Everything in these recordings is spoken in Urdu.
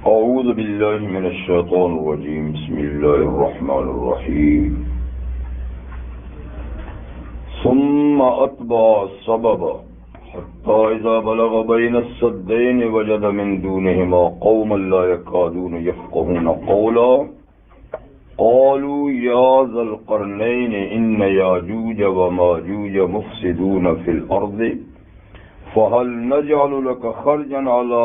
أعوذ بالله من الشيطان الرجيم. بسم الله الرحمن الرحيم. ثم أتبع سببا حتى إذا بلغ بين السدين وجد من دونهما قوما لا يكادون يفقهون قولا قالوا يا ذا القرنين إن ياجوج وماجوج مفسدون في الأرض فهل نجعل لك خرجا على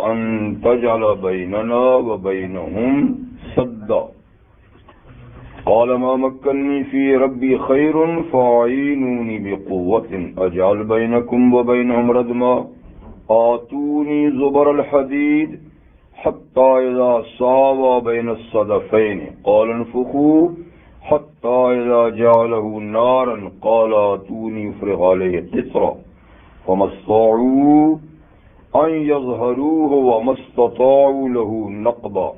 أن تجعل بيننا وبينهم سدا قال ما مكنني في ربي خير فاعينوني بقوة أجعل بينكم وبينهم ردما آتوني زبر الحديد حتى إذا ساوى بين الصدفين قال انفخوا حتى إذا جعله نارا قال آتوني افرغ عليه قطرا فما استطاعوا أن يظهروه وما استطاعوا له نقبا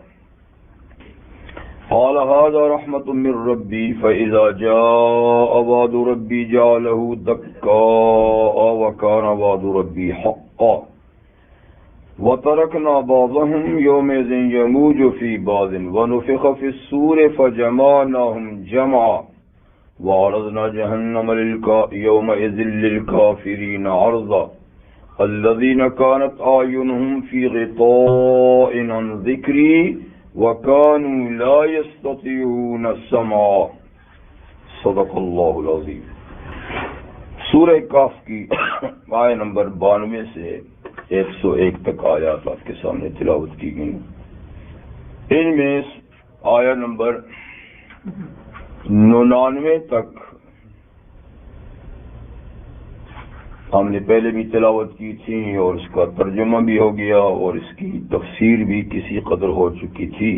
قال هذا رحمة من ربي فإذا جاء وعد ربي جعله دكاء وكان وعد ربي حقا وتركنا بعضهم يومئذ يموج في بعض ونفخ في الصور فجمعناهم جمعا وعرضنا جهنم يومئذ للكافرين عرضا الذين كانت أعينهم في غطاء عن ذكري وكانوا لا يستطيعون السمع. صدق اللہ العظیم. سورہ کاف کی آیت نمبر 92 سے 101 تک آیات آپ کے سامنے تلاوت کی گئی. ان میں آیت نمبر 99 تک ہم نے پہلے بھی تلاوت کی تھی اور اس کا ترجمہ بھی ہو گیا اور اس کی تفسیر بھی کسی قدر ہو چکی تھی،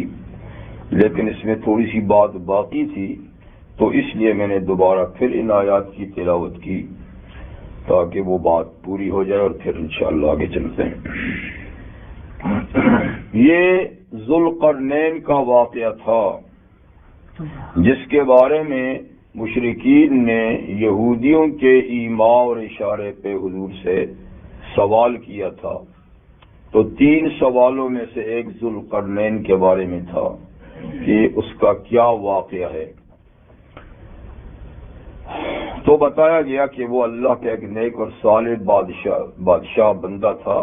لیکن اس میں تھوڑی سی بات باقی تھی تو اس لیے میں نے دوبارہ پھر ان آیات کی تلاوت کی تاکہ وہ بات پوری ہو جائے اور پھر انشاءاللہ آگے چلتے ہیں. یہ ذوالقرنین کا واقعہ تھا جس کے بارے میں مشرکین نے یہودیوں کے ایما اور اشارے پہ حضور سے سوال کیا تھا. تو 3 سوالوں میں سے ایک ذوالقرنین کے بارے میں تھا کہ اس کا کیا واقعہ ہے. تو بتایا گیا کہ وہ اللہ کے ایک نیک اور صالح بادشاہ بندہ تھا.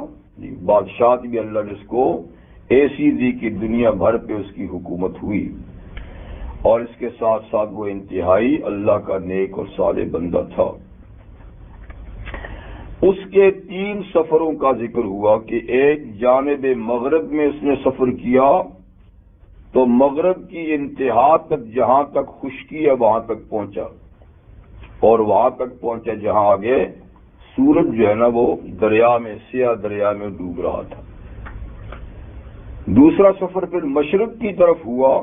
بادشاہت بھی اللہ نے اس کو ایسی دی کہ دنیا بھر پہ اس کی حکومت ہوئی، اور اس کے ساتھ ساتھ وہ انتہائی اللہ کا نیک اور صالح بندہ تھا. اس کے 3 سفروں کا ذکر ہوا کہ ایک جانب مغرب میں اس نے سفر کیا تو مغرب کی انتہا تک جہاں تک خشکی ہے وہاں تک پہنچا، اور وہاں تک پہنچا جہاں آگے سورج جو ہے نا وہ دریا میں سیاہ دریا میں ڈوب رہا تھا. دوسرا سفر پھر مشرق کی طرف ہوا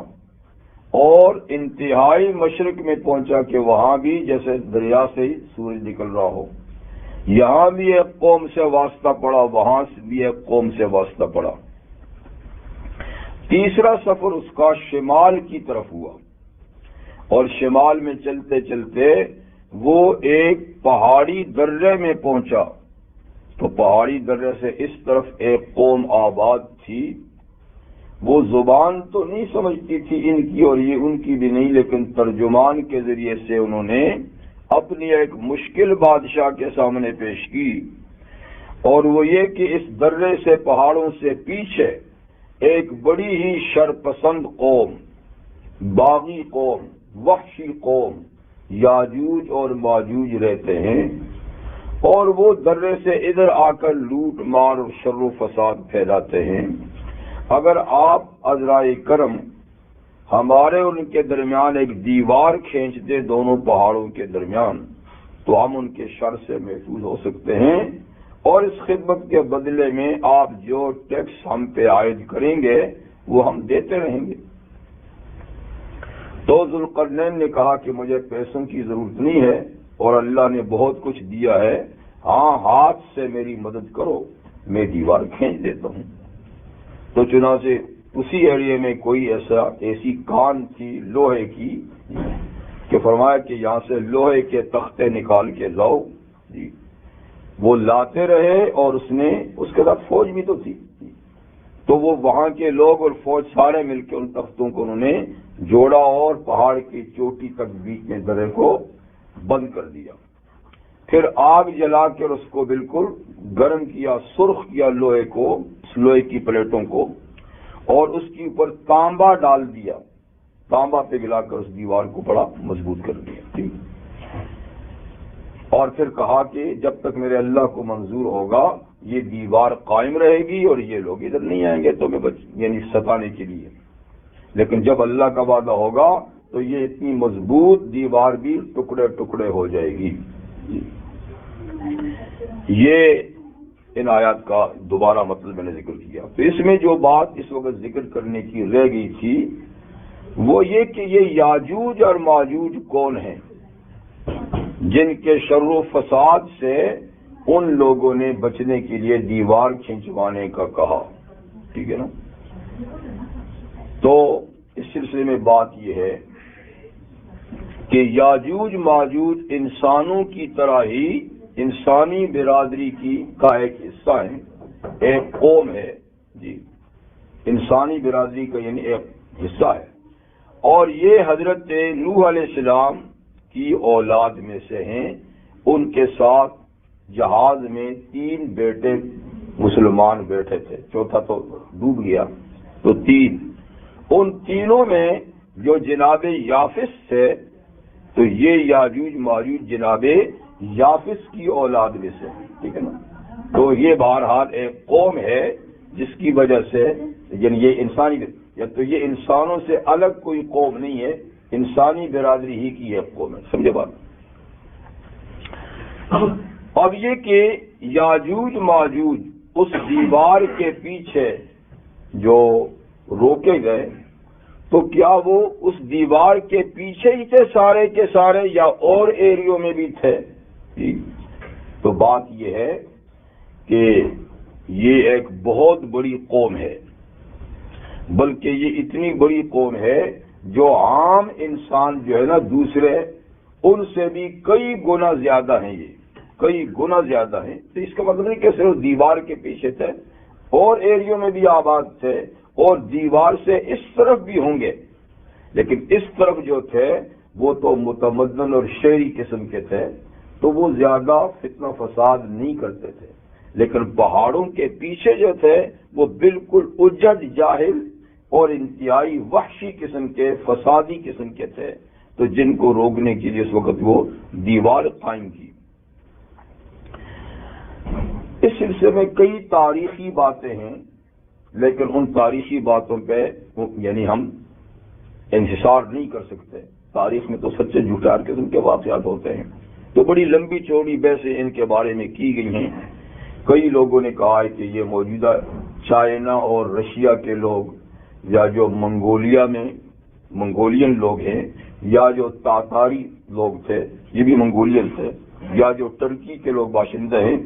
اور انتہائی مشرق میں پہنچا کہ وہاں بھی جیسے دریا سے ہی سورج نکل رہا ہو، یہاں بھی ایک قوم سے واسطہ پڑا، وہاں بھی ایک قوم سے واسطہ پڑا. تیسرا سفر اس کا شمال کی طرف ہوا اور شمال میں چلتے چلتے وہ ایک پہاڑی درے میں پہنچا. تو پہاڑی درے سے اس طرف ایک قوم آباد تھی. وہ زبان تو نہیں سمجھتی تھی ان کی اور یہ ان کی بھی نہیں، لیکن ترجمان کے ذریعے سے انہوں نے اپنی ایک مشکل بادشاہ کے سامنے پیش کی، اور وہ یہ کہ اس درے سے پہاڑوں سے پیچھے ایک بڑی ہی شرپسند قوم، باغی قوم، وحشی قوم یاجوج اور ماجوج رہتے ہیں، اور وہ درے سے ادھر آ کر لوٹ مار اور شر و فساد پھیلاتے ہیں. اگر آپ عذرائے کرم ہمارے ان کے درمیان ایک دیوار کھینچ دے دونوں پہاڑوں کے درمیان تو ہم ان کے شر سے محفوظ ہو سکتے ہیں، اور اس خدمت کے بدلے میں آپ جو ٹیکس ہم پہ عائد کریں گے وہ ہم دیتے رہیں گے. تو ذوالقرنین نے کہا کہ مجھے پیسوں کی ضرورت نہیں ہے اور اللہ نے بہت کچھ دیا ہے، ہاں ہاتھ سے میری مدد کرو، میں دیوار کھینچ دیتا ہوں. تو چنانچہ اسی ایریے میں کوئی ایسی کان تھی لوہے کی کہ فرمایا کہ یہاں سے لوہے کے تختے نکال کے لاؤ. وہ لاتے رہے اور اس کے ساتھ فوج بھی تو تھی. تو وہ وہاں کے لوگ اور فوج سارے مل کے ان تختوں کو انہوں نے جوڑا اور پہاڑ کی چوٹی تک بیچ میں درے کو بند کر دیا. پھر آگ جلا کر اس کو بالکل گرم کیا، سرخ کیا لوہے کی پلیٹوں کو، اور اس کے اوپر تانبا ڈال دیا، تانبا پہ گلا کر اس دیوار کو بڑا مضبوط کر دیا. اور پھر کہا کہ جب تک میرے اللہ کو منظور ہوگا یہ دیوار قائم رہے گی اور یہ لوگ ادھر نہیں آئیں گے تو یعنی ستانے کے لیے، لیکن جب اللہ کا وعدہ ہوگا تو یہ اتنی مضبوط دیوار بھی ٹکڑے ٹکڑے ہو جائے گی. یہ ان آیات کا دوبارہ مطلب میں نے ذکر کیا. تو اس میں جو بات اس وقت ذکر کرنے کی رہ گئی تھی وہ یہ کہ یہ یاجوج اور ماجوج کون ہیں جن کے شر و فساد سے ان لوگوں نے بچنے کے لیے دیوار کھنچوانے کا کہا. ٹھیک ہے نا؟ تو اس سلسلے میں بات یہ ہے کہ یاجوج ماجوج انسانوں کی طرح ہی انسانی برادری کا ایک حصہ ہے، ایک قوم ہے. جی، انسانی برادری کا یعنی ایک حصہ ہے، اور یہ حضرت نوح علیہ السلام کی اولاد میں سے ہیں. ان کے ساتھ جہاز میں 3 بیٹے مسلمان بیٹھے تھے، چوتھا تو ڈوب گیا، تو 3. ان تینوں میں جو جناب یافس تھے تو یہ یاجوج ماجوج جناب یافس کی اولاد میں سے. ٹھیک ہے نا؟ تو یہ بہرحال ایک قوم ہے جس کی وجہ سے یعنی یہ انسانی یا تو یہ انسانوں سے الگ کوئی قوم نہیں ہے، انسانی برادری ہی کی ایک قوم ہے. سمجھے بات؟ اب یہ کہ یاجوج ماجوج اس دیوار کے پیچھے جو روکے گئے تو کیا وہ اس دیوار کے پیچھے ہی تھے سارے کے سارے یا اور ایریوں میں بھی تھے؟ تو بات یہ ہے کہ یہ ایک بہت بڑی قوم ہے، بلکہ یہ اتنی بڑی قوم ہے جو عام انسان جو ہے نا دوسرے ان سے بھی کئی گنا زیادہ ہیں، یہ کئی گنا زیادہ ہیں. تو اس کا مطلب نہیں کہ صرف دیوار کے پیچھے تھے، اور ایریوں میں بھی آباد تھے اور دیوار سے اس طرف بھی ہوں گے، لیکن اس طرف جو تھے وہ تو متمدن اور شہری قسم کے تھے تو وہ زیادہ فتنہ فساد نہیں کرتے تھے. لیکن پہاڑوں کے پیچھے جو تھے وہ بالکل اجڑ جاہل اور انتہائی وحشی قسم کے فسادی قسم کے تھے، تو جن کو روکنے کے لیے اس وقت وہ دیوار قائم کی. اس سلسلے میں کئی تاریخی باتیں ہیں، لیکن ان تاریخی باتوں پہ یعنی ہم انحصار نہیں کر سکتے. تاریخ میں تو سچے جھوٹے ہر قسم کے واقعات ہوتے ہیں، تو بڑی لمبی چوڑی بحثیں ان کے بارے میں کی گئی ہیں. کئی لوگوں نے کہا ہے کہ یہ موجودہ چائنا اور رشیا کے لوگ، یا جو منگولیا میں منگولین لوگ ہیں، یا جو تاتاری لوگ تھے یہ بھی منگولین تھے، یا جو ترکی کے لوگ باشندے ہیں،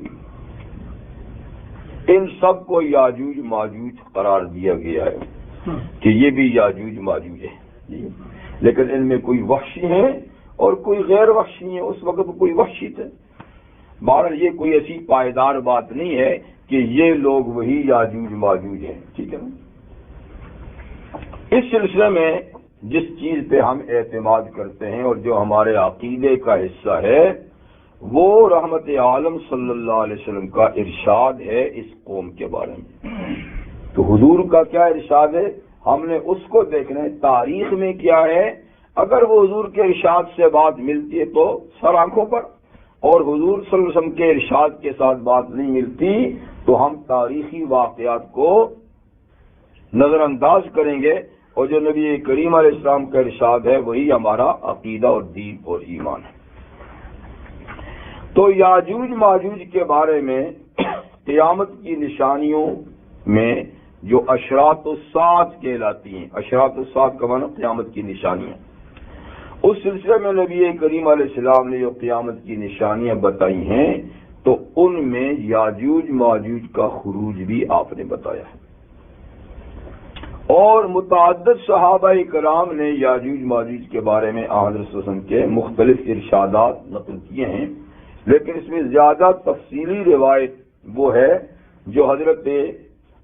ان سب کو یاجوج ماجوج قرار دیا گیا ہے کہ یہ بھی یاجوج ماجوج ہے. لیکن ان میں کوئی وحشی ہیں اور کوئی غیر وحشی ہیں. اس وقت کوئی وحشی تھے. بہرحال یہ کوئی ایسی پائیدار بات نہیں ہے کہ یہ لوگ وہی یاجوج ماجوج ہیں. ٹھیک ہے نا؟ اس سلسلے میں جس چیز پہ ہم اعتماد کرتے ہیں اور جو ہمارے عقیدے کا حصہ ہے وہ رحمت عالم صلی اللہ علیہ وسلم کا ارشاد ہے اس قوم کے بارے میں. تو حضور کا کیا ارشاد ہے ہم نے اس کو دیکھنا ہے. تاریخ میں کیا ہے، اگر وہ حضور کے ارشاد سے بات ملتی ہے تو سر آنکھوں پر، اور حضور صلی اللہ علیہ وسلم کے ارشاد کے ساتھ بات نہیں ملتی تو ہم تاریخی واقعات کو نظر انداز کریں گے، اور جو نبی کریم علیہ السلام کا ارشاد ہے وہی ہمارا عقیدہ اور دین اور ایمان ہے. تو یاجوج ماجوج کے بارے میں قیامت کی نشانیوں میں جو اشراط الساعۃ کہلاتی ہیں، اشراط الساعۃ کا معنی قیامت کی نشانیاں، اس سلسلے میں نبی کریم علیہ السلام نے جو قیامت کی نشانیاں بتائی ہیں تو ان میں یاجوج ماجوج کا خروج بھی آپ نے بتایا ہے. اور متعدد صحابہ کرام نے یاجوج ماجوج کے بارے میں حضرت صلی اللہ علیہ وسلم کے مختلف ارشادات نقل کیے ہیں، لیکن اس میں زیادہ تفصیلی روایت وہ ہے جو حضرت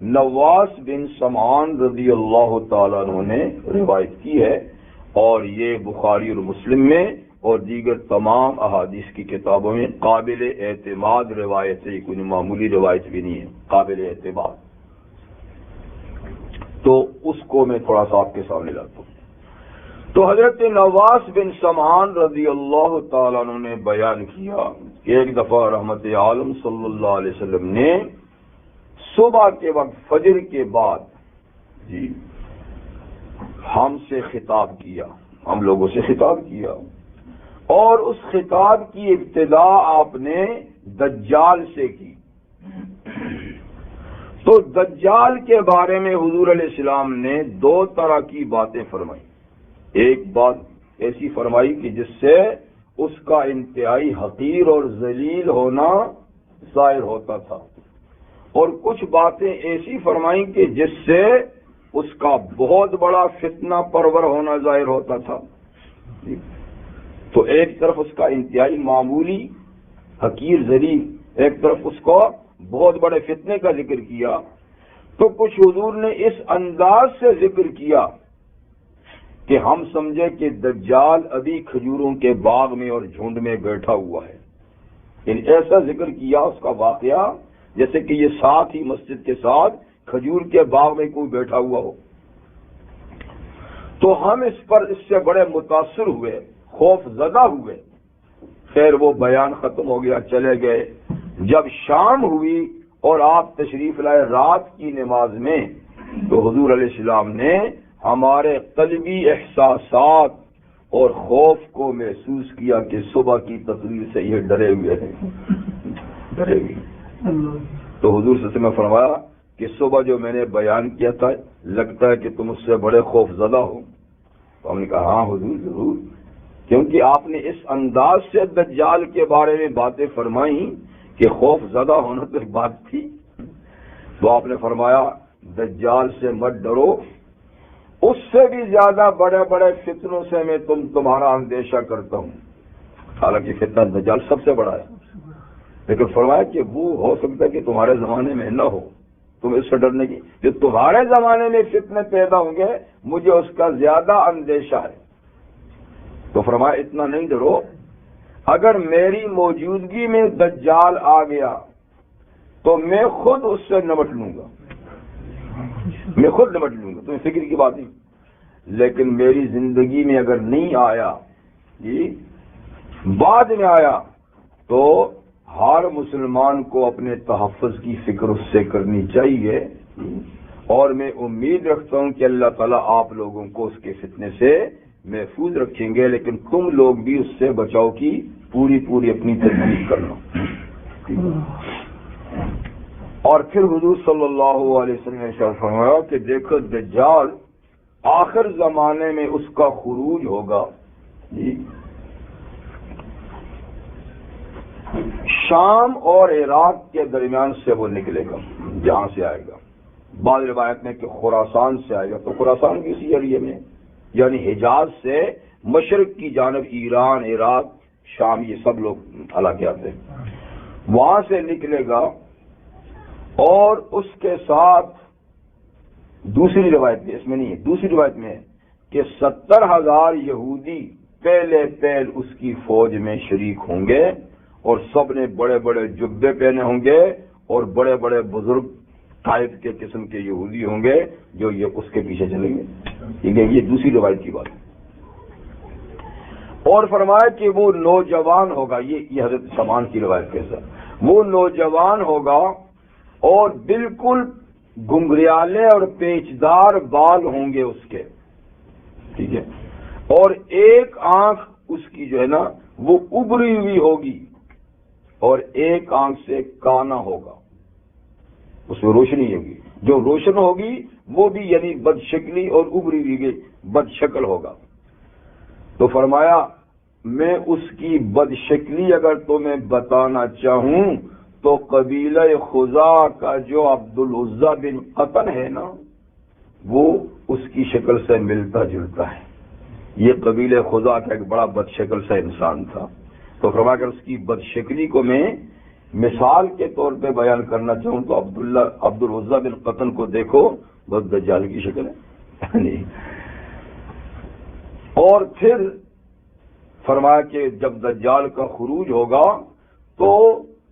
نواس بن سمعان رضی اللہ تعالیٰ عنہ نے روایت کی ہے، اور یہ بخاری اور مسلم میں اور دیگر تمام احادیث کی کتابوں میں قابل اعتماد روایت ہے، کوئی معمولی روایت بھی نہیں ہے، قابل اعتماد۔ تو اس کو میں تھوڑا سا آپ کے سامنے لاتا ہوں۔ تو حضرت نواس بن سمعان رضی اللہ تعالیٰ عنہ نے بیان کیا کہ ایک دفعہ رحمت عالم صلی اللہ علیہ وسلم نے صبح کے وقت فجر کے بعد ہم سے خطاب کیا، ہم لوگوں سے خطاب کیا، اور اس خطاب کی ابتدا آپ نے دجال سے کی۔ تو دجال کے بارے میں حضور علیہ السلام نے دو طرح کی باتیں فرمائی۔ ایک بات ایسی فرمائی کہ جس سے اس کا انتہائی حقیر اور ذلیل ہونا ظاہر ہوتا تھا، اور کچھ باتیں ایسی فرمائیں کہ جس سے اس کا بہت بڑا فتنہ پرور ہونا ظاہر ہوتا تھا۔ تو ایک طرف اس کا انتہائی معمولی حقیر ذلیل، ایک طرف اس کو بہت بڑے فتنے کا ذکر کیا۔ تو کچھ حضور نے اس انداز سے ذکر کیا کہ ہم سمجھے کہ دجال ابھی کھجوروں کے باغ میں اور جھنڈ میں بیٹھا ہوا ہے، یعنی ایسا ذکر کیا اس کا واقعہ جیسے کہ یہ ساتھ ہی مسجد کے ساتھ کھجور کے باغ میں کوئی بیٹھا ہوا ہو۔ تو ہم اس سے بڑے متاثر ہوئے، خوف زدہ ہوئے۔ خیر وہ بیان ختم ہو گیا، چلے گئے۔ جب شام ہوئی اور آپ تشریف لائے رات کی نماز میں، تو حضور علیہ السلام نے ہمارے قلبی احساسات اور خوف کو محسوس کیا کہ صبح کی تقریر سے یہ ڈرے ہوئے ہیں، ڈرے ہوئے۔ تو حضور صلی اللہ علیہ وسلم نے فرمایا کہ صبح جو میں نے بیان کیا تھا لگتا ہے کہ تم اس سے بڑے خوف زدہ ہو۔ تو ہم نے کہا ہاں حضور ضرور، کیونکہ آپ نے اس انداز سے دجال کے بارے میں باتیں فرمائیں کہ خوف زدہ ہونا تو ایک بات تھی۔ تو آپ نے فرمایا دجال سے مت ڈرو، اس سے بھی زیادہ بڑے بڑے فتنوں سے میں تمہارا اندیشہ کرتا ہوں۔ حالانکہ فتنہ دجال سب سے بڑا ہے، لیکن فرمایا کہ وہ ہو سکتا ہے کہ تمہارے زمانے میں نہ ہو، تم اس سے ڈرنے کی، جو تمہارے زمانے میں فتنے پیدا ہوں گے مجھے اس کا زیادہ اندیشہ ہے۔ تو فرمایا اتنا نہیں ڈرو، اگر میری موجودگی میں دجال آ گیا تو میں خود اس سے نمٹ لوں گا، میں خود نمٹ لوں گا، تمہیں فکر کی بات نہیں۔ لیکن میری زندگی میں اگر نہیں آیا، بعد میں آیا، تو ہر مسلمان کو اپنے تحفظ کی فکر اس سے کرنی چاہیے، اور میں امید رکھتا ہوں کہ اللہ تعالیٰ آپ لوگوں کو اس کے فتنے سے محفوظ رکھیں گے، لیکن تم لوگ بھی اس سے بچاؤ کی پوری اپنی تدبیر کرنا۔ اور پھر حضور صلی اللہ علیہ وسلم نے ارشاد فرمایا کہ دیکھو دجال آخر زمانے میں اس کا خروج ہوگا، شام اور عراق کے درمیان سے وہ نکلے گا، جہاں سے آئے گا۔ بعض روایت میں کہ خراسان سے آئے گا، تو خراسان بھی اسی ایریے میں، یعنی حجاز سے مشرق کی جانب ایران، عراق، شام، یہ سب لوگ علاقات ہیں، وہاں سے نکلے گا۔ اور اس کے ساتھ دوسری روایت میں، اس میں نہیں ہے، دوسری روایت میں ہے کہ 70,000 یہودی پہلے اس کی فوج میں شریک ہوں گے، اور سب نے بڑے بڑے جبے پہنے ہوں گے، اور بڑے بڑے بزرگ ٹائپ کے قسم کے یہودی ہوں گے جو یہ اس کے پیچھے چلیں گے، ٹھیک ہے، یہ دوسری روایت کی بات ہے۔ اور فرمایا کہ وہ نوجوان ہوگا، یہ حضرت سمان کی روایت کے ساتھ، وہ نوجوان ہوگا اور بالکل گنگریالے اور پیچدار بال ہوں گے اس کے، ٹھیک ہے، اور ایک آنکھ اس کی جو ہے نا وہ ابری ہوئی ہوگی، اور ایک آنکھ سے کانا ہوگا، اس میں روشنی ہوگی، جو روشن ہوگی وہ بھی یعنی بد شکلی اور ابری ہوئی بد شکل ہوگا۔ تو فرمایا میں اس کی بد شکلی اگر تمہیں بتانا چاہوں تو قبیلہ خزاع کا جو عبد العزیٰ بن قطن ہے نا، وہ اس کی شکل سے ملتا جلتا ہے۔ یہ قبیلہ خزاع کا ایک بڑا بد شکل سا انسان تھا۔ تو فرمایا کہ اس کی بد شکلی کو میں مثال کے طور پہ بیان کرنا چاہوں تو عبد العزیٰ بن قطن کو دیکھو، بہت دجال کی شکل ہے اور پھر فرمایا کہ جب دجال کا خروج ہوگا تو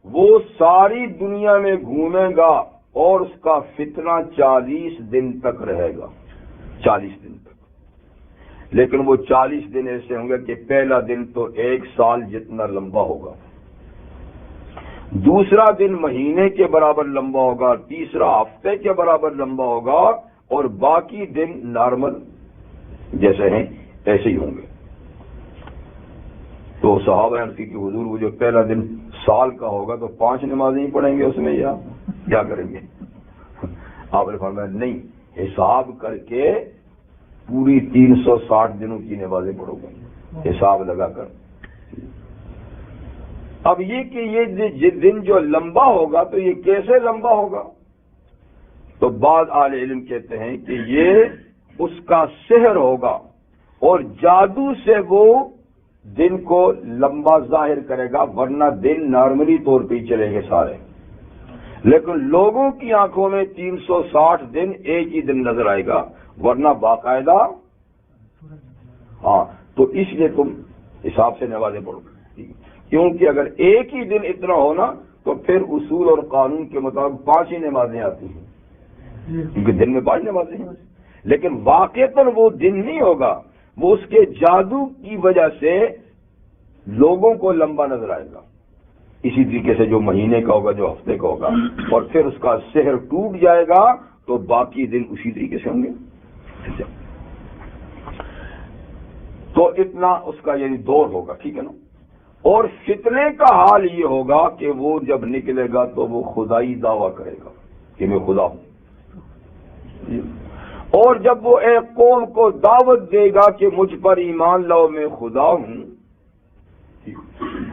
وہ ساری دنیا میں گھومے گا اور اس کا فتنہ 40 دن تک رہے گا، 40 دن تک، لیکن وہ 40 دن ایسے ہوں گے کہ پہلا دن تو 1 سال جتنا لمبا ہوگا، دوسرا دن مہینے کے برابر لمبا ہوگا، تیسرا ہفتے کے برابر لمبا ہوگا، اور باقی دن نارمل جیسے ہیں ایسے ہی ہوں گے۔ تو صحابہ عرض کی کہ حضور وہ جو پہلا دن سال کا ہوگا تو 5 نمازیں ہی پڑھیں گے اس میں یا کیا کریں گے؟ آپ نے فرمایا نہیں، حساب کر کے پوری 360 دنوں کی نمازیں پڑھو گے، حساب لگا کر۔ اب یہ کہ یہ دن جو لمبا ہوگا تو یہ کیسے لمبا ہوگا؟ تو بعض اہل علم کہتے ہیں کہ یہ اس کا سحر ہوگا اور جادو سے وہ دن کو لمبا ظاہر کرے گا، ورنہ دن نارملی طور پہ ہی چلیں گے سارے، لیکن لوگوں کی آنکھوں میں 360 دن ایک ہی دن نظر آئے گا، ورنہ باقاعدہ ہاں۔ تو اس لیے تم حساب سے نمازیں پڑھو، کیونکہ اگر ایک ہی دن اتنا ہونا تو پھر اصول اور قانون کے مطابق 5 ہی نمازیں آتی ہیں، کیونکہ دن میں 5 نمازیں ہیں، لیکن واقعتاً وہ دن نہیں ہوگا، وہ اس کے جادو کی وجہ سے لوگوں کو لمبا نظر آئے گا، اسی طریقے سے جو مہینے کا ہوگا، جو ہفتے کا ہوگا، اور پھر اس کا سحر ٹوٹ جائے گا تو باقی دن اسی طریقے سے ہوں گے۔ تو اتنا اس کا یعنی دور ہوگا، ٹھیک ہے نا۔ اور فتنے کا حال یہ ہوگا کہ وہ جب نکلے گا تو وہ خدائی دعویٰ کرے گا کہ میں خدا ہوں، اور جب وہ ایک قوم کو دعوت دے گا کہ مجھ پر ایمان لاؤ میں خدا ہوں،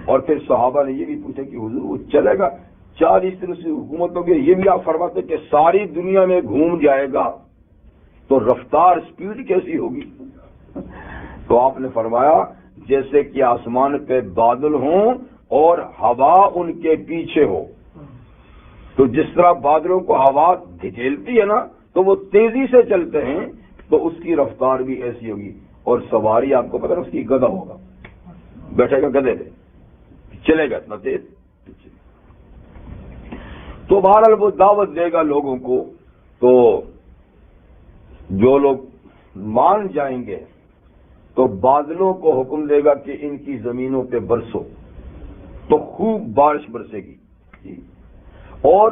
اور پھر صحابہ نے یہ بھی پوچھا کہ حضور وہ چلے گا 40 دن سے حکومت ہوگی، یہ بھی آپ فرماتے کہ ساری دنیا میں گھوم جائے گا تو رفتار سپیڈ کیسی ہوگی؟ تو آپ نے فرمایا جیسے کہ آسمان پہ بادل ہوں اور ہوا ان کے پیچھے ہو، تو جس طرح بادلوں کو ہوا دھکیلتی ہے نا تو وہ تیزی سے چلتے ہیں، تو اس کی رفتار بھی ایسی ہوگی، اور سواری آپ کو پتہ ہے اس کی گدھا ہوگا، بیٹھے گا گدھے پہ، چلے گا اتنا تیز۔ تو بہرحال وہ دعوت دے گا لوگوں کو، تو جو لوگ مان جائیں گے تو بادلوں کو حکم دے گا کہ ان کی زمینوں پہ برسو، تو خوب بارش برسے گی، اور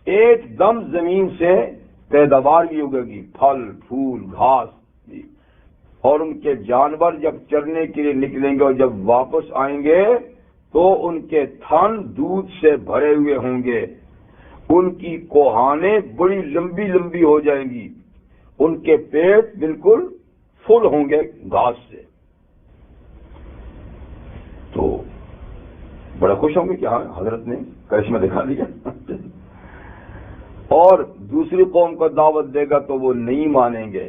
ایک دم زمین سے پیداوار بھی ہوگے گی، پھل پھول گھاس، اور ان کے جانور جب چرنے کے لیے نکلیں گے اور جب واپس آئیں گے تو ان کے تھن دودھ سے بھرے ہوئے ہوں گے، ان کی کوہانیں بڑی لمبی لمبی ہو جائیں گی، ان کے پیٹ بالکل فل ہوں گے گھاس سے، تو بڑا خوش ہوں گے کہ ہاں حضرت نے کرشمہ دکھا دیا۔ اور دوسری قوم کو دعوت دے گا تو وہ نہیں مانیں گے،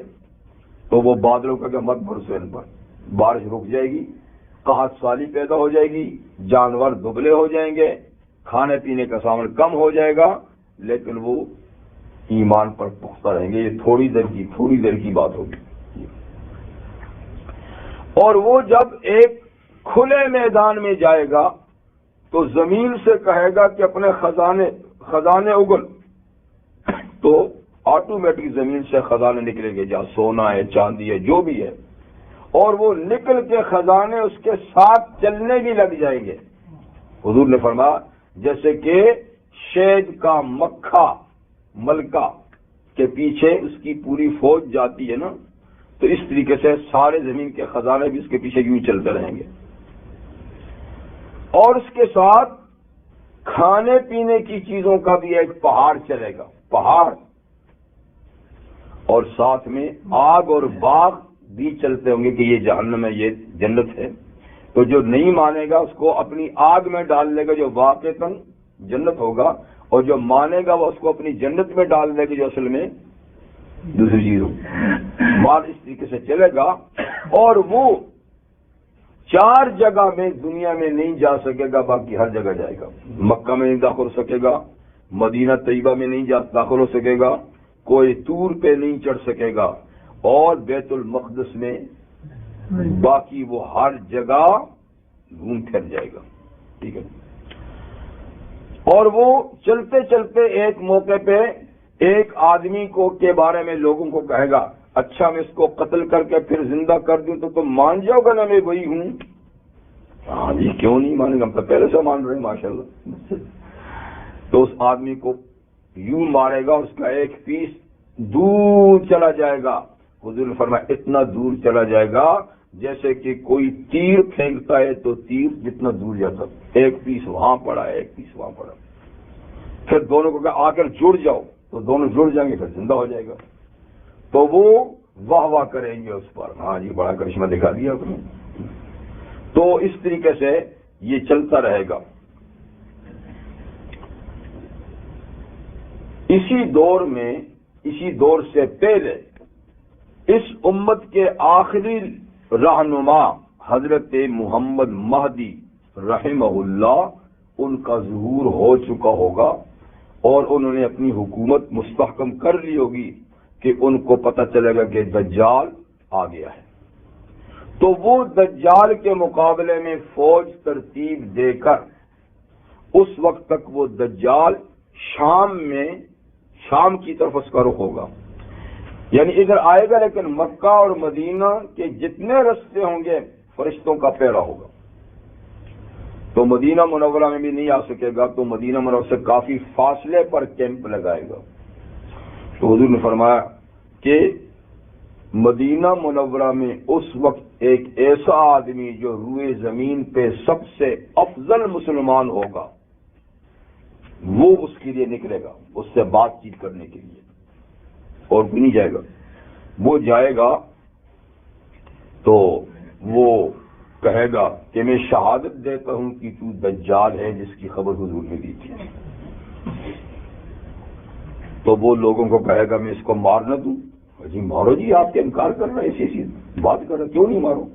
تو وہ بادلوں کا کہ مت برسو ان پر، بارش رک جائے گی، قحط سالی پیدا ہو جائے گی، جانور دبلے ہو جائیں گے، کھانے پینے کا سامان کم ہو جائے گا، لیکن وہ ایمان پر پختہ رہیں گے۔ یہ تھوڑی دیر کی بات ہوگی۔ اور وہ جب ایک کھلے میدان میں جائے گا تو زمین سے کہے گا کہ اپنے خزانے اگل، تو آٹومیٹک زمین سے خزانے نکلیں گے، جہاں سونا ہے چاندی ہے جو بھی ہے، اور وہ نکل کے خزانے اس کے ساتھ چلنے بھی لگ جائیں گے۔ حضور نے فرمایا جیسے کہ شہد کا ملکہ کے پیچھے اس کی پوری فوج جاتی ہے نا، تو اس طریقے سے سارے زمین کے خزانے بھی اس کے پیچھے یوں چلتے رہیں گے، اور اس کے ساتھ کھانے پینے کی چیزوں کا بھی ایک پہاڑ چلے گا، پہاڑ، اور ساتھ میں آگ اور باغ بھی چلتے ہوں گے کہ یہ جہنم ہے یہ جنت ہے، تو جو نہیں مانے گا اس کو اپنی آگ میں ڈال لے گا جو واقعتاً جنت ہوگا، اور جو مانے گا وہ اس کو اپنی جنت میں ڈال دے گا جو اصل میں دوسری چیز ہوگی۔ مال اس طریقے سے چلے گا، اور وہ 4 جگہ میں دنیا میں نہیں جا سکے گا، باقی ہر جگہ جائے گا۔ مکہ میں نہیں داخل ہو سکے گا، مدینہ طیبہ میں نہیں داخل ہو سکے گا، کوئی طور پہ نہیں چڑھ سکے گا، اور بیت المقدس میں باقی وہ ہر جگہ گھوم پھر جائے گا۔ ٹھیک ہے، اور وہ چلتے چلتے ایک موقع پہ ایک آدمی کو کے بارے میں لوگوں کو کہے گا، اچھا میں اس کو قتل کر کے پھر زندہ کر دوں تو تم مان جاؤ گا نا میں وہی ہوں؟ ہاں جی، کیوں نہیں مانیں گا، ہم تو پہلے سے مان رہے ہیں ماشاءاللہ۔ تو اس آدمی کو یوں مارے گا، اس کا ایک پیس دور چلا جائے گا۔ حضور نے فرمایا اتنا دور چلا جائے گا جیسے کہ کوئی تیر پھینکتا ہے تو تیر جتنا دور جاتا، ایک پیس وہاں پڑا ایک پیس وہاں پڑا۔ پھر دونوں کو کہا آ کر جڑ جاؤ، تو دونوں جڑ جائیں گے، پھر زندہ ہو جائے گا۔ تو وہ واہ واہ کریں گے اس پر، ہاں جی بڑا کرشمہ دکھا دیا آپ نے۔ تو اس طریقے سے یہ چلتا رہے گا۔ اسی دور سے پہلے اس امت کے آخری رہنما حضرت محمد مہدی رحمہ اللہ، ان کا ظہور ہو چکا ہوگا، اور انہوں نے اپنی حکومت مستحکم کر لی ہوگی کہ ان کو پتہ چلے گا کہ دجال آ گیا ہے۔ تو وہ دجال کے مقابلے میں فوج ترتیب دے کر اس وقت تک وہ دجال شام کی طرف اس کا رخ ہوگا، یعنی ادھر آئے گا، لیکن مکہ اور مدینہ کے جتنے رستے ہوں گے فرشتوں کا پہرا ہوگا۔ تو مدینہ منورہ میں بھی نہیں آ سکے گا، تو مدینہ منورہ سے کافی فاصلے پر کیمپ لگائے گا۔ تو حضور نے فرمایا کہ مدینہ منورہ میں اس وقت ایک ایسا آدمی جو روئے زمین پہ سب سے افضل مسلمان ہوگا، وہ اس کے لیے نکلے گا، اس سے بات چیت کرنے کے لیے، اور کوئی نہیں جائے گا۔ وہ جائے گا تو وہ کہے گا کہ میں شہادت دیتا ہوں کہ تو دجال ہے جس کی خبر حضور نے دی تھی۔ تو وہ لوگوں کو کہے گا میں اس کو مار نہ دوں؟ جی مارو جی، آپ کے انکار کر رہے ہیں، ایسی بات کر رہے ہیں، کیوں نہیں مارو؟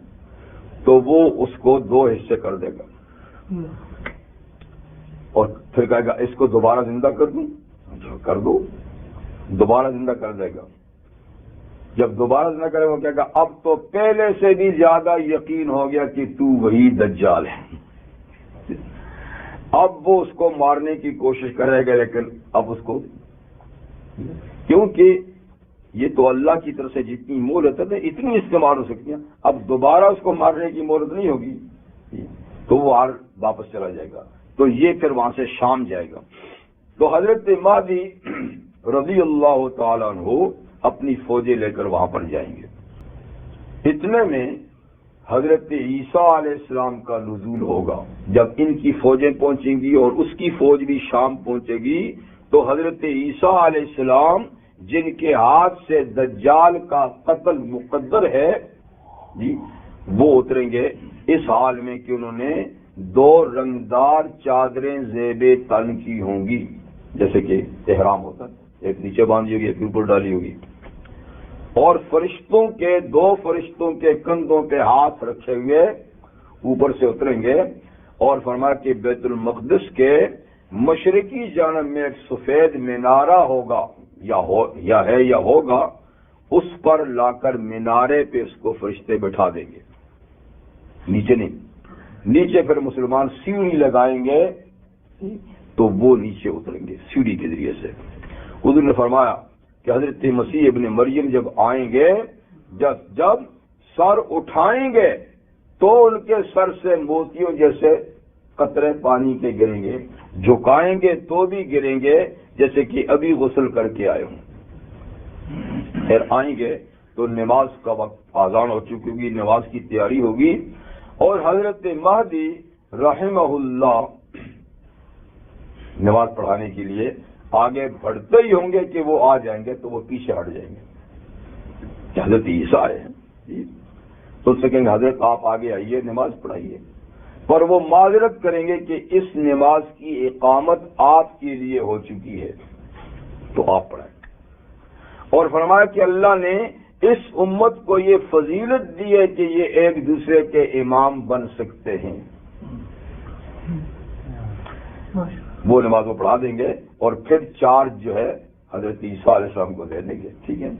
تو وہ اس کو 2 حصے کر دے گا، اور پھر کہے گا اس کو دوبارہ زندہ کر دوں؟ کر دو۔ دوبارہ زندہ کر دے گا۔ جب دوبارہ زندہ کرے، وہ کہے گا اب تو پہلے سے بھی زیادہ یقین ہو گیا کہ تو وہی دجال ہے۔ اب وہ اس کو مارنے کی کوشش کرے گا، لیکن اب اس کو، کیونکہ یہ تو اللہ کی طرف سے جتنی مہلت ہے اتنی استعمال ہو سکتی ہیں، اب دوبارہ اس کو مارنے کی مہلت نہیں ہوگی، تو وہ واپس چلا جائے گا۔ تو یہ پھر وہاں سے شام جائے گا۔ تو حضرت مہدی رضی اللہ تعالیٰ عنہ اپنی فوجیں لے کر وہاں پر جائیں گے۔ اتنے میں حضرت عیسیٰ علیہ السلام کا نزول ہوگا۔ جب ان کی فوجیں پہنچیں گی اور اس کی فوج بھی شام پہنچے گی، تو حضرت عیسیٰ علیہ السلام جن کے ہاتھ سے دجال کا قتل مقدر ہے جی، وہ اتریں گے اس حال میں کہ انہوں نے 2 رنگدار چادریں زیب تن کی ہوں گی، جیسے کہ احرام ہوتا ہے، ایک نیچے باندھی ہوگی ایک اوپر ڈالی ہوگی، اور فرشتوں کے 2 فرشتوں کے کندھوں پہ ہاتھ رکھے ہوئے اوپر سے اتریں گے، اور فرمایا کہ بیت المقدس کے مشرقی جانب میں ایک سفید مینارہ ہوگا، یا ہوگا، اس پر لا کر مینارے پہ اس کو فرشتے بٹھا دیں گے، نیچے نہیں، نیچے پھر مسلمان سیڑھی لگائیں گے تو وہ نیچے اتریں گے سیڑھی کے ذریعے سے۔ حضور نے فرمایا کہ حضرت مسیح ابن مریم جب آئیں گے، جب سر اٹھائیں گے تو ان کے سر سے موتیوں جیسے قطرے پانی کے گریں گے، جھکائیں گے تو بھی گریں گے جیسے کہ ابھی غسل کر کے آئے ہوں۔ پھر آئیں گے تو نماز کا وقت آذان ہو چکی ہوگی، نماز کی تیاری ہوگی، اور حضرت مہدی رحمہ اللہ نماز پڑھانے کے لیے آگے بڑھتے ہی ہوں گے کہ وہ آ جائیں گے، تو وہ پیچھے ہٹ جائیں گے کہ حضرت عیسیٰ آئے ہیں، تو اس سے کہیں گے حضرت آپ آگے آئیے نماز پڑھائیے، پر وہ معذرت کریں گے کہ اس نماز کی اقامت آپ کے لیے ہو چکی ہے تو آپ پڑھائیں۔ اور فرمایا کہ اللہ نے اس امت کو یہ فضیلت دی ہے کہ یہ ایک دوسرے کے امام بن سکتے ہیں. وہ نمازوں پڑھا دیں گے اور پھر چارج جو ہے حضرت عیسیٰ علیہ السلام کو دے دیں گے. ٹھیک ہے.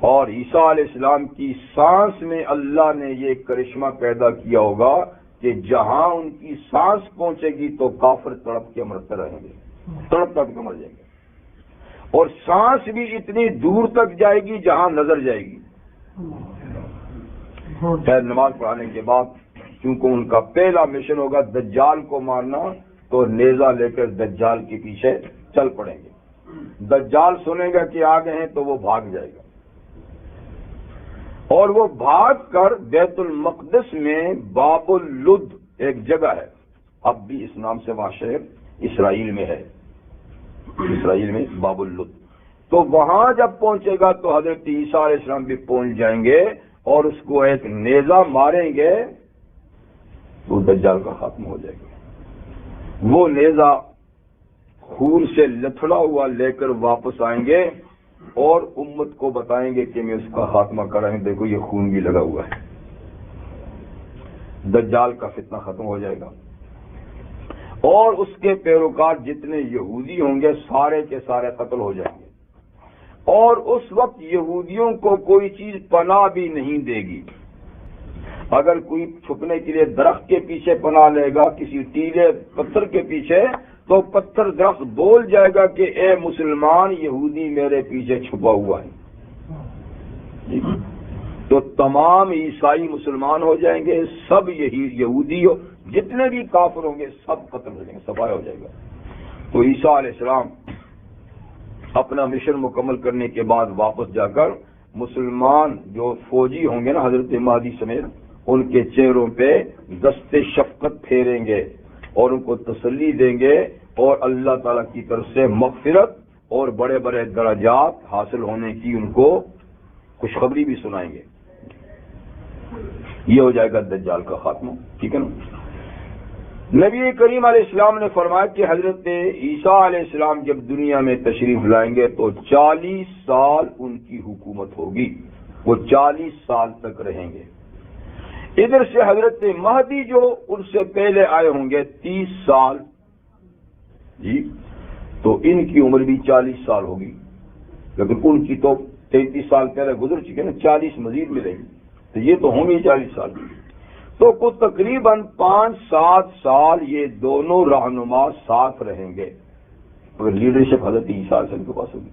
اور عیسیٰ علیہ السلام کی سانس میں اللہ نے یہ کرشمہ پیدا کیا ہوگا کہ جہاں ان کی سانس پہنچے گی تو کافر تڑپ کے مرتے رہیں گے, تڑپ تڑپ کے مر جائیں گے. اور سانس بھی اتنی دور تک جائے گی جہاں نظر جائے گی. خیر, نماز پڑھانے کے بعد چونکہ ان کا پہلا مشن ہوگا دجال کو مارنا, تو نیزہ لے کر دجال کے پیچھے چل پڑیں گے. دجال سنے گا کہ آ گئے ہیں تو وہ بھاگ جائے گا, اور وہ بھاگ کر بیت المقدس میں باب اللد ایک جگہ ہے, اب بھی اس نام سے وہاں شہر اسرائیل میں ہے, اسرائیل میں باب اللد, تو وہاں جب پہنچے گا تو حضرت عیسیٰ علیہ السلام بھی پہنچ جائیں گے اور اس کو ایک نیزہ ماریں گے تو دجال کا خاتمہ ہو جائے گا. وہ نیزہ خون سے لتھڑا ہوا لے کر واپس آئیں گے اور امت کو بتائیں گے کہ میں اس کا خاتمہ کرائیں, دیکھو یہ خون بھی لگا ہوا ہے. دجال کا فتنہ ختم ہو جائے گا اور اس کے پیروکار جتنے یہودی ہوں گے سارے کے سارے قتل ہو جائیں گے, اور اس وقت یہودیوں کو کوئی چیز پناہ بھی نہیں دے گی. اگر کوئی چھپنے کے لیے درخت کے پیچھے پناہ لے گا, کسی ٹیلے پتھر کے پیچھے, تو پتھر درخت بول جائے گا کہ اے مسلمان یہودی میرے پیچھے چھپا ہوا ہے. تو تمام عیسائی مسلمان ہو جائیں گے, سب یہی یہودی ہو جتنے بھی کافر ہوں گے سب ختم ہو جائیں گے, صفائی ہو جائے گا. تو عیسیٰ علیہ السلام اپنا مشن مکمل کرنے کے بعد واپس جا کر مسلمان جو فوجی ہوں گے نا حضرت مہدی سمیت, ان کے چہروں پہ دست شفقت پھیریں گے اور ان کو تسلی دیں گے اور اللہ تعالیٰ کی طرف سے مغفرت اور بڑے بڑے درجات حاصل ہونے کی ان کو خوشخبری بھی سنائیں گے. یہ ہو جائے گا دجال کا خاتمہ. ٹھیک ہے نا. نبی کریم علیہ السلام نے فرمایا کہ حضرت عیسیٰ علیہ السلام جب دنیا میں تشریف لائیں گے تو 40 سال ان کی حکومت ہوگی, وہ 40 سال تک رہیں گے. ادھر سے حضرت مہدی جو ان سے پہلے آئے ہوں گے 30 سال, جی, تو ان کی عمر بھی 40 سال ہوگی, لیکن ان کی تو 33 سال پہلے گزر چکے نا, 40 مزید ملیں گی, تو یہ تو ہوں گے 40 سال. تو کچھ تقریباً 5-7 سال یہ دونوں رہنما ساتھ رہیں گے, لیڈرشپ حضرت عیسیٰ علیہ السلام کے پاس ہوگی,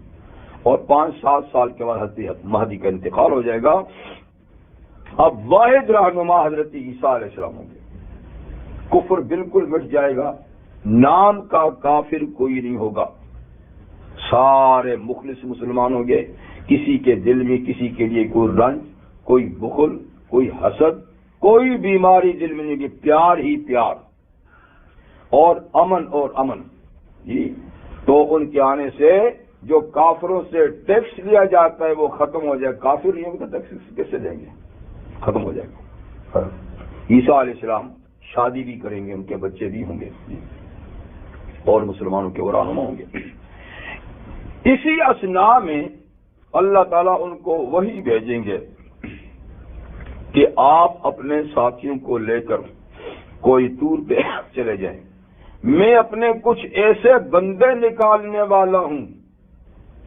اور 5-7 سال کے بعد حضرت مہدی کا انتقال ہو جائے گا. اب واحد رہنما حضرت عیسیٰ علیہ السلام ہوں گے. کفر بالکل مٹ جائے گا, نام کا کافر کوئی نہیں ہوگا, سارے مخلص مسلمان ہوں گے. کسی کے دل میں کسی کے لیے کوئی رنج, کوئی بخل, کوئی حسد, کوئی بیماری دل میں نہیں, پیار ہی پیار اور امن. جی, تو ان کے آنے سے جو کافروں سے ٹیکس لیا جاتا ہے وہ ختم ہو جائے. کافر نہیں ہوگا تو ٹیکس کیسے دیں گے, ختم ہو جائے گا. عیسیٰ علیہ السلام شادی بھی کریں گے, ان کے بچے بھی ہوں گے اور مسلمانوں کے رہنما ہوں گے. اسی اثنا میں اللہ تعالیٰ ان کو وحی بھیجیں گے کہ آپ اپنے ساتھیوں کو لے کر کوئی ٹور پہ چلے جائیں. میں اپنے کچھ ایسے بندے نکالنے والا ہوں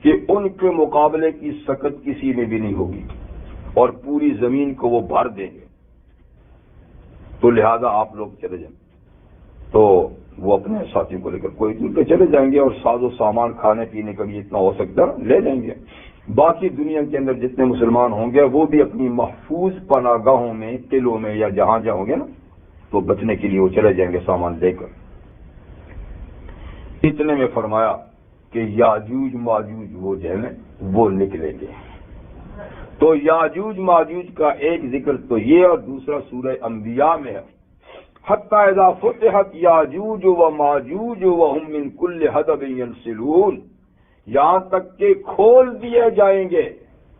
کہ ان کے مقابلے کی سکت کسی میں بھی نہیں ہوگی اور پوری زمین کو وہ بھر دیں گے, تو لہذا آپ لوگ چلے جائیں. تو وہ اپنے ساتھیوں کو لے کر کوئی دور پہ چلے جائیں گے اور ساز و سامان کھانے پینے کا بھی اتنا ہو سکتا لے جائیں گے. باقی دنیا کے اندر جتنے مسلمان ہوں گے وہ بھی اپنی محفوظ پناہ گاہوں میں, قلعوں میں یا جہاں ہوں گے نا, تو بچنے کے لیے وہ چلے جائیں گے سامان لے کر. اتنے میں فرمایا کہ یاجوج ماجوج وہ جو ہے وہ نکلیں گے. تو یاجوج ماجوج کا ایک ذکر تو یہ اور دوسرا سورہ انبیاء میں ہے. حتی اذا فتحت یاجوج و ماجوج وهم من کل حدب ینسلون, یہاں تک کہ کھول دیے جائیں گے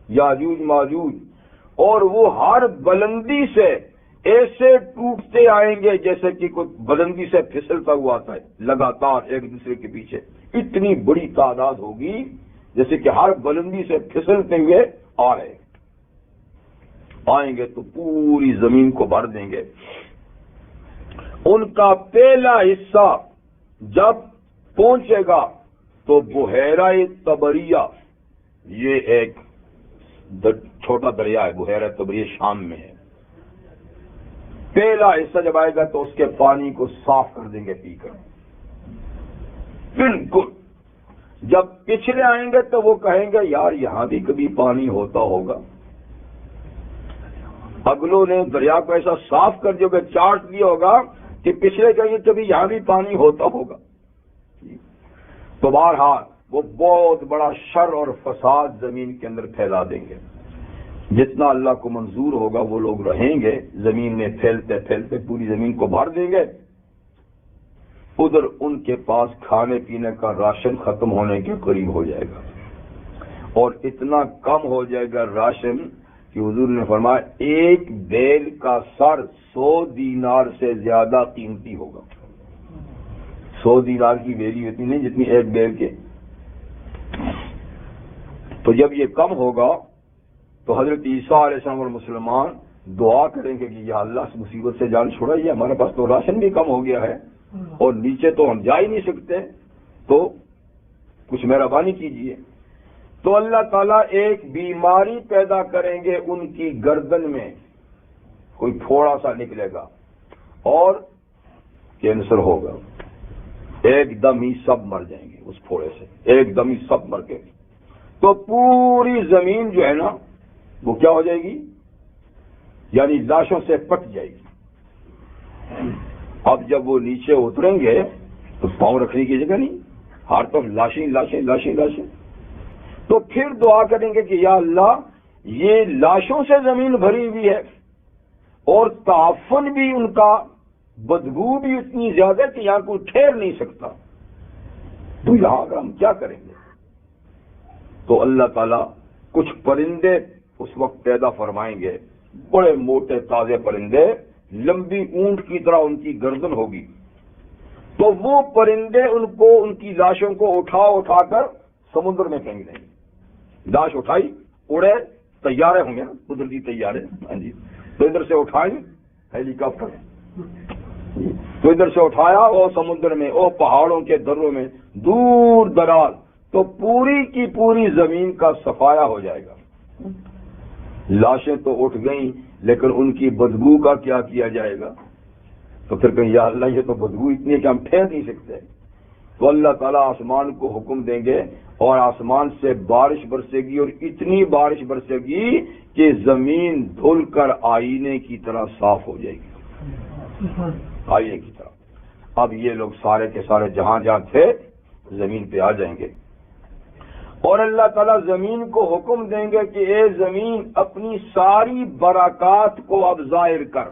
یاجوج ماجوج, اور وہ ہر بلندی سے ایسے ٹوٹتے آئیں گے جیسے کہ کوئی بلندی سے پھسلتا ہوا آتا ہے لگاتار ایک دوسرے کے پیچھے. اتنی بڑی تعداد ہوگی جیسے کہ ہر بلندی سے پھسلتے ہوئے آ رہے. آئیں گے تو پوری زمین کو بھر دیں گے. ان کا پہلا حصہ جب پہنچے گا تو بحیرہ طبریہ، یہ ایک چھوٹا دریا ہے، بحیرہ طبریہ شام میں ہے. پہلا حصہ جب آئے گا تو اس کے پانی کو صاف کر دیں گے پی کر بالکل. جب پچھلے آئیں گے تو وہ کہیں گے یار یہاں بھی کبھی پانی ہوتا ہوگا. اگلوں نے دریا کو ایسا صاف کر جو کہ چاٹ دیا ہوگا کہ پچھلے کہیں گے کبھی یہاں بھی پانی ہوتا ہوگا. تو بہرحال وہ بہت بڑا شر اور فساد زمین کے اندر پھیلا دیں گے. جتنا اللہ کو منظور ہوگا وہ لوگ رہیں گے زمین میں پھیلتے پھیلتے پوری زمین کو بھر دیں گے. ادھر ان کے پاس کھانے پینے کا راشن ختم ہونے کے قریب ہو جائے گا، اور اتنا کم ہو جائے گا راشن کہ حضور نے فرمایا ایک بیل کا سر 100 دینار سے زیادہ قیمتی ہوگا. 100 دینار کی بیلی اتنی نہیں جتنی ایک بیل کے. تو جب یہ کم ہوگا تو حضرت عیسیٰ علیہ السلام اور مسلمان دعا کریں گے کہ یا اللہ اس مصیبت سے جان چھوڑائیے، ہمارے پاس تو راشن بھی کم ہو گیا ہے اور نیچے تو ہم جا ہی نہیں سکتے، تو کچھ مہربانی کیجیے. تو اللہ تعالیٰ ایک بیماری پیدا کریں گے ان کی گردن میں، کوئی پھوڑا سا نکلے گا اور کینسر ہوگا. ایک دم ہی سب مر جائیں گے اس پھوڑے سے، ایک دم ہی سب مر گئے. تو پوری زمین جو ہے نا وہ کیا ہو جائے گی، یعنی لاشوں سے پٹ جائے گی. اب جب وہ نیچے اتریں گے تو پاؤں رکھنے کی جگہ نہیں، ہر طرف لاشیں لاشیں لاشیں لاشیں. تو پھر دعا کریں گے کہ یا اللہ یہ لاشوں سے زمین بھری ہوئی ہے اور تعفن بھی ان کا، بدبو بھی اتنی زیادہ کہ یہاں کوئی ٹھہر نہیں سکتا، تو یہاں اگر ہم کیا کریں گے؟ تو اللہ تعالیٰ کچھ پرندے اس وقت پیدا فرمائیں گے، بڑے موٹے تازے پرندے، لمبی اونٹ کی طرح ان کی گردن ہوگی. تو وہ پرندے ان کی لاشوں کو اٹھا کر سمندر میں پھینک دیں گے. لاش اٹھائی اڑے، طیارے ہوں گے نا قدرتی طیارے، ہاں جی، تو ادھر سے اٹھائیں ہیلی کاپٹر، تو ادھر سے اٹھایا وہ سمندر میں، وہ پہاڑوں کے دروں میں دور دراز، تو پوری کی پوری زمین کا صفایا ہو جائے گا. لاشیں تو اٹھ گئیں لیکن ان کی بدبو کا کیا کیا جائے گا؟ تو پھر کہیں یا اللہ یہ تو بدبو اتنی ہے کہ ہم ٹھہر نہیں سکتے. تو اللہ تعالیٰ آسمان کو حکم دیں گے اور آسمان سے بارش برسے گی، اور اتنی بارش برسے گی کہ زمین دھل کر آئینے کی طرح صاف ہو جائے گی، آئینے کی طرح. اب یہ لوگ سارے کے سارے جہاں جہاں تھے زمین پہ آ جائیں گے، اور اللہ تعالیٰ زمین کو حکم دیں گے کہ اے زمین اپنی ساری برکات کو اب ظاہر کر،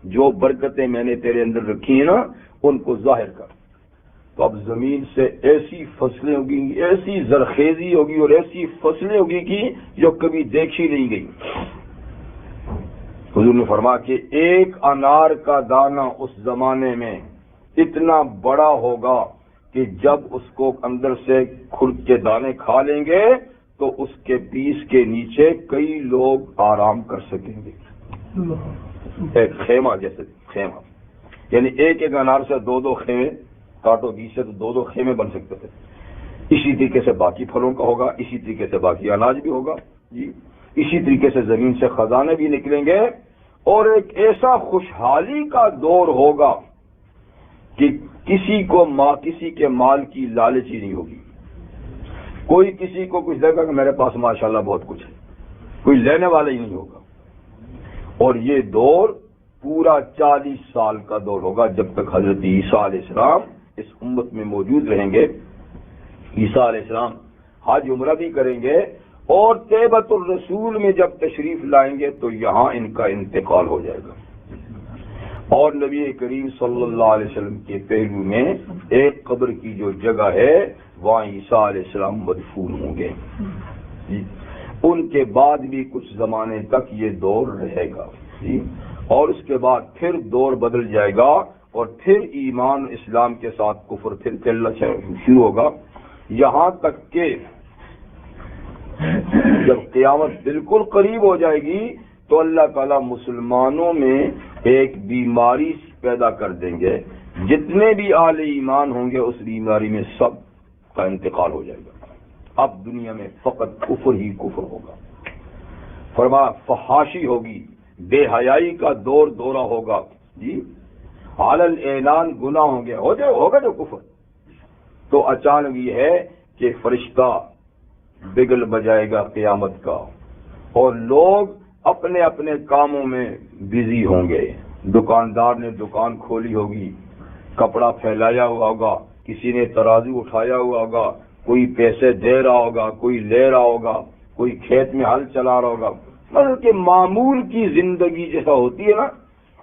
جو برکتیں میں نے تیرے اندر رکھی ہیں نا ان کو ظاہر کر. تو اب زمین سے ایسی فصلیں ہوگی، ایسی زرخیزی ہوگی اور ایسی فصلیں ہوگی کہ جو کبھی دیکھی نہیں گئی. حضور نے فرمایا کہ ایک انار کا دانہ اس زمانے میں اتنا بڑا ہوگا کہ جب اس کو اندر سے کھرد کے دانے کھا لیں گے تو اس کے پیس کے نیچے کئی لوگ آرام کر سکیں گے. ایک خیمہ جیسے خیمہ، یعنی ایک ایک انار سے 2 خیمے کاٹو 20 سے تو 2 خیمے بن سکتے تھے. اسی طریقے سے باقی پھلوں کا ہوگا، اسی طریقے سے باقی اناج بھی ہوگا جی. اسی طریقے سے زمین سے خزانے بھی نکلیں گے، اور ایک ایسا خوشحالی کا دور ہوگا کہ کسی کے مال کی لالچ ہی نہیں ہوگی. کوئی کسی کو کچھ دے گا کہ میرے پاس ماشاءاللہ بہت کچھ ہے، کوئی لینے والا ہی نہیں ہوگا. اور یہ دور پورا 40 سال کا دور ہوگا جب تک حضرت عیسیٰ علیہ السلام اس امت میں موجود رہیں گے. عیسیٰ علیہ السلام حج عمرہ بھی کریں گے، اور طیبۃ الرسول میں جب تشریف لائیں گے تو یہاں ان کا انتقال ہو جائے گا، اور نبی کریم صلی اللہ علیہ وسلم کے پہلو میں ایک قبر کی جو جگہ ہے وہاں عیسیٰ علیہ السلام مدفون ہوں گے. ان کے بعد بھی کچھ زمانے تک یہ دور رہے گا جی، اور اس کے بعد پھر دور بدل جائے گا، اور پھر ایمان اسلام کے ساتھ کفر پھر چلنا شروع ہوگا، یہاں تک کہ جب قیامت بالکل قریب ہو جائے گی تو اللہ تعالیٰ مسلمانوں میں ایک بیماری پیدا کر دیں گے، جتنے بھی اہل ایمان ہوں گے اس بیماری میں سب کا انتقال ہو جائے گا۔ اب دنیا میں فقط کفر ہی کفر ہوگا، فرمایا فحاشی ہوگی، بے حیائی کا دورہ ہوگا، جی علل اعلان گناہ ہوں گے، ہوگا جو کفر۔ تو اچانک یہ ہے کہ فرشتہ بگل بجائے گا قیامت کا، اور لوگ اپنے اپنے کاموں میں بزی ہوں گے۔ دکاندار نے دکان کھولی ہوگی، کپڑا پھیلایا ہوا ہوگا، کسی نے ترازو اٹھایا ہوا ہوگا، کوئی پیسے دے رہا ہوگا، کوئی لے رہا ہوگا، کوئی کھیت میں ہل چلا رہا ہوگا۔ مطلب کہ معمول کی زندگی جیسا ہوتی ہے نا،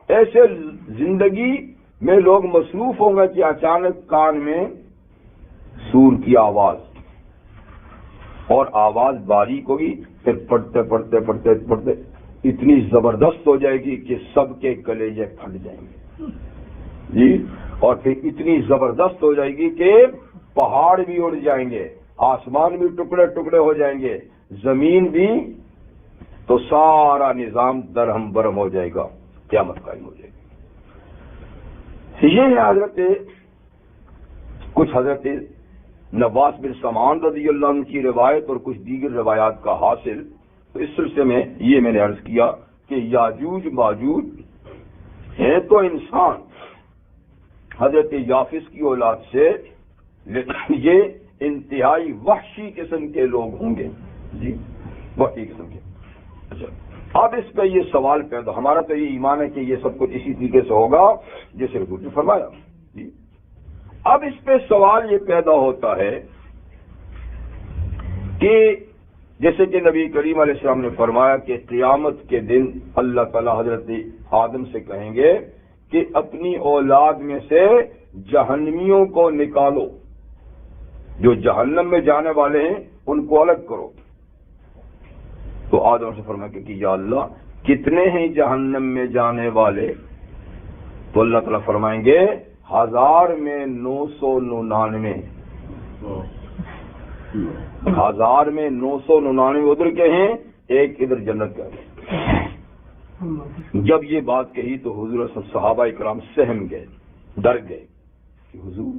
ایسے زندگی میں لوگ مصروف ہوں گے کہ اچانک کان میں سور کی آواز، اور آواز باریک ہوگی، پھر پڑھتے پڑھتے پڑھتے پڑھتے اتنی زبردست ہو جائے گی کہ سب کے کلیجے پھٹ جائیں گے، جی، اور پھر اتنی زبردست ہو جائے گی کہ پہاڑ بھی اڑ جائیں گے، آسمان بھی ٹکڑے ٹکڑے ہو جائیں گے، زمین بھی، تو سارا نظام درہم برہم ہو جائے گا، قیامت قائم ہو جائے گی۔ یہ ہے حضرت نواس بن سمعان رضی اللہ عنہ کی روایت اور کچھ دیگر روایات کا حاصل۔ تو اس سلسلے میں یہ میں نے عرض کیا کہ یاجوج ماجوج ہے تو انسان حضرت یافس کی اولاد سے، لیکن یہ انتہائی وحشی قسم کے لوگ ہوں گے، جی وحشی قسم کے۔ اچھا، اب اس پہ یہ سوال پیدا، ہمارا تو یہ ایمان ہے کہ یہ سب کچھ اسی طریقے سے ہوگا جیسے حضور نے فرمایا، جی۔ اب اس پہ سوال یہ پیدا ہوتا ہے کہ جیسے کہ نبی کریم علیہ السلام نے فرمایا کہ قیامت کے دن اللہ تعالیٰ حضرت آدم سے کہیں گے کہ اپنی اولاد میں سے جہنمیوں کو نکالو، جو جہنم میں جانے والے ہیں ان کو الگ کرو۔ تو آدم سے فرمایا کہ یا اللہ کتنے ہیں جہنم میں جانے والے؟ تو اللہ تعالیٰ فرمائیں گے 1000 میں 999، 1000 میں 999 ادھر کے ہیں، ایک ادھر جنت کا ہے۔ جب یہ بات کہی تو حضور صحابہ اکرام سہم گئے، ڈر گئے کہ حضور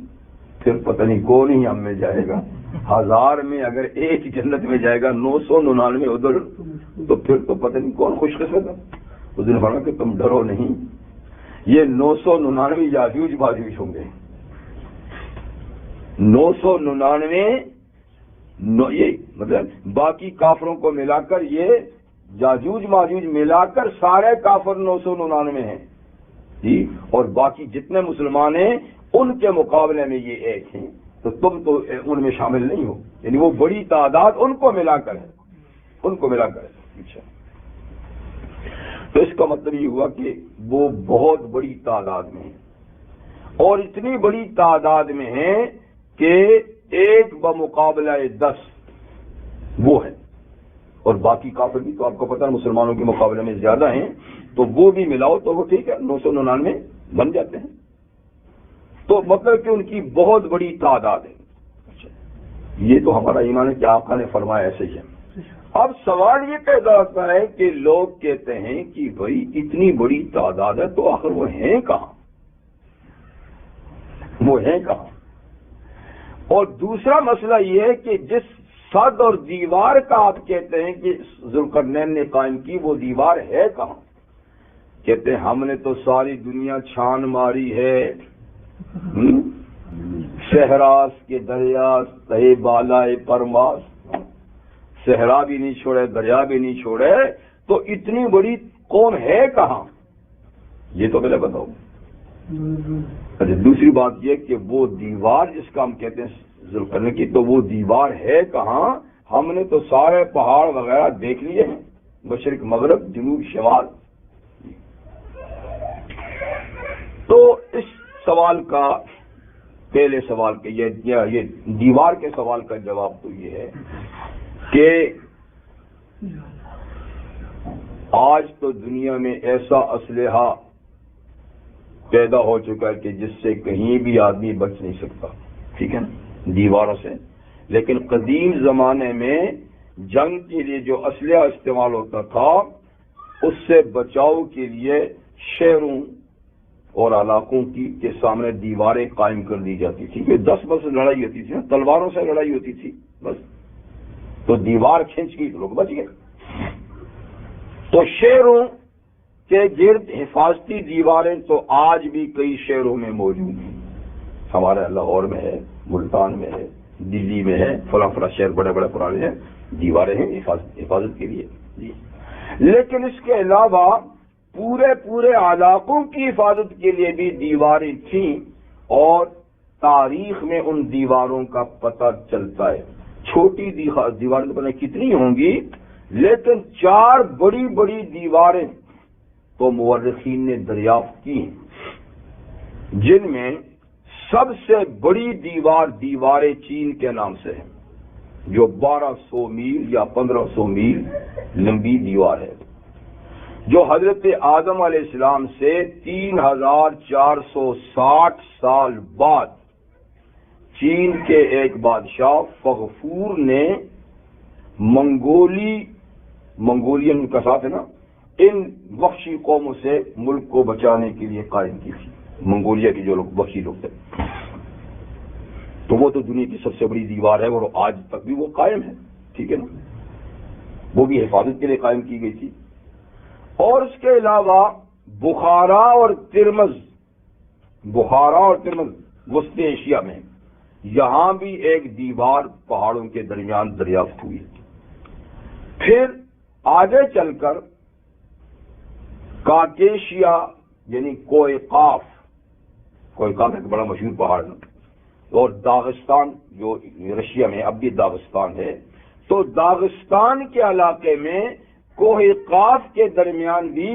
پھر پتہ نہیں کون ہی ہم میں جائے گا، 1000 میں اگر ایک جنت میں جائے گا، 999 ادھر، تو پھر تو پتہ نہیں کون خوش قسمت ہے۔ حضور نے فرمایا کہ تم ڈرو نہیں، یہ 999 یاجوج ماجوج ہوں گے، 999 یہ مطلب باقی کافروں کو ملا کر یہ یاجوج ماجوج ملا کر سارے کافر 999 ہیں، جی، اور باقی جتنے مسلمان ہیں ان کے مقابلے میں یہ ایک ہیں، تو تم تو ان میں شامل نہیں ہو، یعنی وہ بڑی تعداد ان کو ملا کر ہے، ان کو ملا کر ہے۔ اچھا، تو اس کا مطلب یہ ہوا کہ وہ بہت بڑی تعداد میں ہیں، اور اتنی بڑی تعداد میں ہیں کہ ایک بمقابلہ 10 وہ ہے، اور باقی کافر بھی تو آپ کو پتہ ہے مسلمانوں کے مقابلے میں زیادہ ہیں، تو وہ بھی ملاؤ تو وہ ٹھیک ہے 999 بن جاتے ہیں، تو مطلب کہ ان کی بہت بڑی تعداد ہے۔ اچھا، یہ تو ہمارا ایمان ہے کہ آقا نے فرمایا ایسے ہی ہے۔ اب سوال یہ پیدا ہوتا ہے کہ لوگ کہتے ہیں کہ بھائی اتنی بڑی تعداد ہے تو آخر وہ ہیں کہاں، وہ ہیں کہاں؟ اور دوسرا مسئلہ یہ ہے کہ جس سد اور دیوار کا آپ کہتے ہیں کہ ذوالقرنین نے قائم کی، وہ دیوار ہے کہاں؟ کہتے ہیں ہم نے تو ساری دنیا چھان ماری ہے، صحراس کے دریا تہے بالائے پرواز، صحرا بھی نہیں چھوڑے، دریا بھی نہیں چھوڑے، تو اتنی بڑی کون ہے کہاں؟ یہ تو پہلے بتاؤ۔ اچھا، دوسری بات یہ کہ وہ دیوار جس کا ہم کہتے ہیں ذوالقرنین کی، تو وہ دیوار ہے کہاں؟ ہم نے تو سارے پہاڑ وغیرہ دیکھ لیے ہیں، مشرق مغرب جنوب شمال۔ تو اس سوال کا پہلے سوال کے یہ دیوار کے سوال کا جواب تو یہ ہے کہ آج تو دنیا میں ایسا اسلحہ پیدا ہو چکا ہے کہ جس سے کہیں بھی آدمی بچ نہیں سکتا، ٹھیک ہے نا، دیواروں سے۔ لیکن قدیم زمانے میں جنگ کے لیے جو اسلحہ استعمال ہوتا تھا اس سے بچاؤ کے لیے شہروں اور علاقوں کے سامنے دیواریں قائم کر دی جاتی تھی. کہ 10 برس لڑائی ہوتی تھی، تلواروں سے لڑائی ہوتی تھی بس، تو دیوار کھینچ گئی تو لوگ بچ گئے. تو شہروں کے گرد حفاظتی دیواریں تو آج بھی کئی شہروں میں موجود ہیں. ہمارے لاہور میں ہے، ملتان میں ہے، دلی میں ہے، فلاں فلاں شہر بڑے بڑے پرانے ہیں، دیواریں ہیں حفاظت کے لیے. جی لیکن اس کے علاوہ پورے علاقوں کی حفاظت کے لیے بھی دیواریں تھیں، اور تاریخ میں ان دیواروں کا پتہ چلتا ہے. چھوٹی دیواریں تو پتہ کتنی ہوں گی، لیکن 4 بڑی بڑی دیواریں تو مورخین نے دریافت کی ہیں، جن میں سب سے بڑی دیوار چین کے نام سے ہے، جو 1200 میل یا 1500 میل لمبی دیوار ہے، جو حضرت آدم علیہ السلام سے 3460 سال بعد چین کے ایک بادشاہ فغفور نے منگولین کا ساتھ ہے نا، ان وحشی قوموں سے ملک کو بچانے کے لیے قائم کی تھی. منگولیا کے جو لوگ وحشی لوگ تھے، تو وہ تو دنیا کی سب سے بڑی دیوار ہے اور آج تک بھی وہ قائم ہے. ٹھیک ہے نا، وہ بھی حفاظت کے لیے قائم کی گئی تھی. اور اس کے علاوہ بخارا اور ترمز وسطی ایشیا میں، یہاں بھی ایک دیوار پہاڑوں کے درمیان دریافت ہوئی. پھر آگے چل کر کاکیشیا یعنی کوئقاف ایک بڑا مشہور پہاڑ ہے، اور داغستان جو رشیا میں اب بھی داغستان ہے، تو داغستان کے علاقے میں کوہ قاف کے درمیان بھی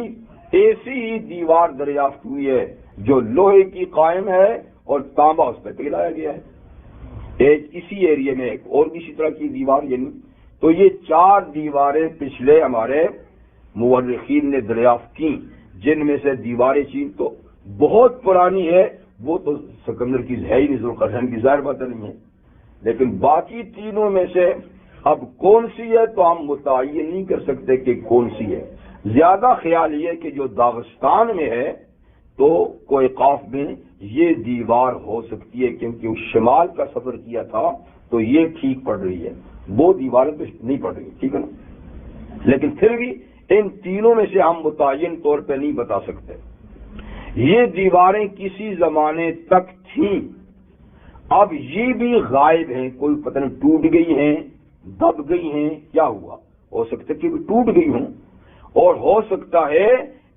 ایسی ہی دیوار دریافت ہوئی ہے جو لوہے کی قائم ہے اور تانبا اس پہ پگھلایا گیا ہے. ایک اسی ایریے میں ایک اور بھی اسی طرح کی دیوار، یعنی تو یہ 4 دیواریں پچھلے ہمارے مورخین نے دریافت کی، جن میں سے دیوار چین تو بہت پرانی ہے، وہ تو سکندر کی ہے ہی نہیں، ذوالقرنین کی ظاہر بات نہیں ہے. لیکن باقی تینوں میں سے اب کون سی ہے تو ہم متعین نہیں کر سکتے کہ کون سی ہے. زیادہ خیال یہ کہ جو داغستان میں ہے تو کوئی قاف میں یہ دیوار ہو سکتی ہے، کیونکہ وہ شمال کا سفر کیا تھا تو یہ ٹھیک پڑ رہی ہے، وہ دیواریں تو نہیں پڑ رہی. ٹھیک ہے نا، لیکن پھر بھی ان تینوں میں سے ہم متعین طور پہ نہیں بتا سکتے. یہ دیواریں کسی زمانے تک تھیں، اب یہ بھی غائب ہیں، کوئی پتہ نہیں ٹوٹ گئی ہیں، دب گئی ہیں، کیا ہوا. ہو سکتا ہے کہ ٹوٹ گئی ہوں، اور ہو سکتا ہے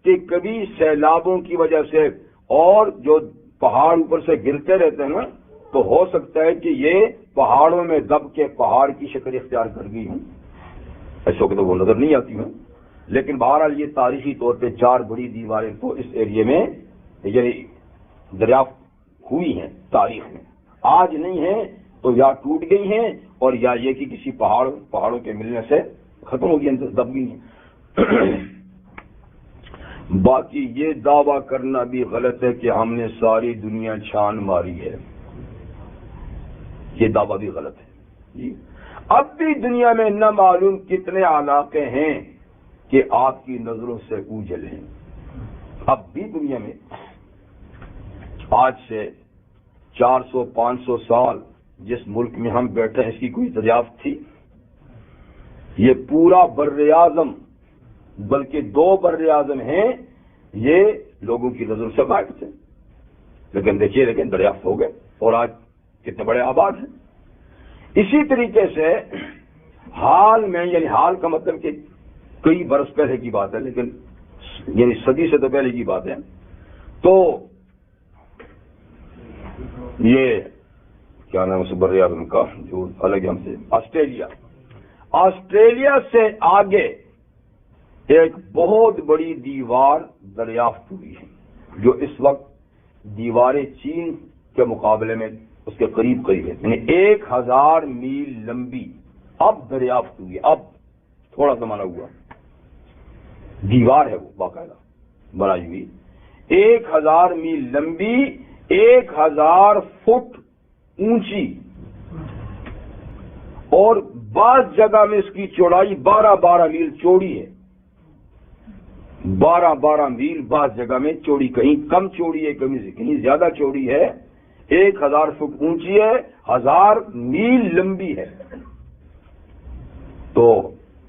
کہ کبھی سیلابوں کی وجہ سے اور جو پہاڑ اوپر سے گرتے رہتے ہیں نا، تو ہو سکتا ہے کہ یہ پہاڑوں میں دب کے پہاڑ کی شکل اختیار کر گئی ہوں. ایسا کہ تو وہ نظر نہیں آتی ہیں، لیکن بہرحال یہ تاریخی طور پہ 4 بڑی دیواریں تو اس ایریے میں یعنی دریافت ہوئی ہیں تاریخ میں. آج نہیں ہیں تو یا ٹوٹ گئی ہیں، اور یا یہ کہ کسی پہاڑوں کے ملنے سے ختم ہو گئی، دب گئی ہیں. باقی یہ دعویٰ کرنا بھی غلط ہے کہ ہم نے ساری دنیا چھان ماری ہے، یہ دعویٰ بھی غلط ہے. جی اب بھی دنیا میں نہ معلوم کتنے علاقے ہیں کہ آپ کی نظروں سے اوجھل ہیں. اب بھی دنیا میں آج سے 400-500 سال جس ملک میں ہم بیٹھے ہیں اس کی کوئی دریافت تھی؟ یہ پورا بر اعظم، بلکہ 2 بر اعظم ہیں، یہ لوگوں کی نظر سے غائب تھے. لیکن دیکھیے دریافت ہو گئے اور آج کتنے بڑے آباد ہیں. اسی طریقے سے حال میں، یعنی حال کا مطلب کہ کئی برس پہلے کی بات ہے، لیکن یعنی صدی سے تو پہلے کی بات ہے، تو یہ کیا نام ہے بر اعظم کا جو الگ ہے ہم سے، آسٹریلیا سے آگے ایک بہت بڑی دیوار دریافت ہوئی ہے، جو اس وقت دیواریں چین کے مقابلے میں اس کے قریب ہے، یعنی 1000 میل لمبی اب دریافت ہوئی. اب تھوڑا زمانہ ہوا، دیوار ہے وہ باقاعدہ بنائی ہوئی، 1000 میل لمبی، 1000 فٹ اونچی، اور بعض جگہ میں اس کی چوڑائی 12 میل چوڑی ہے. 12 میل بعض جگہ میں چوڑی، کہیں کم چوڑی ہے، کہیں زیادہ چوڑی ہے، 1000 فٹ اونچی ہے، 1000 میل لمبی ہے۔ تو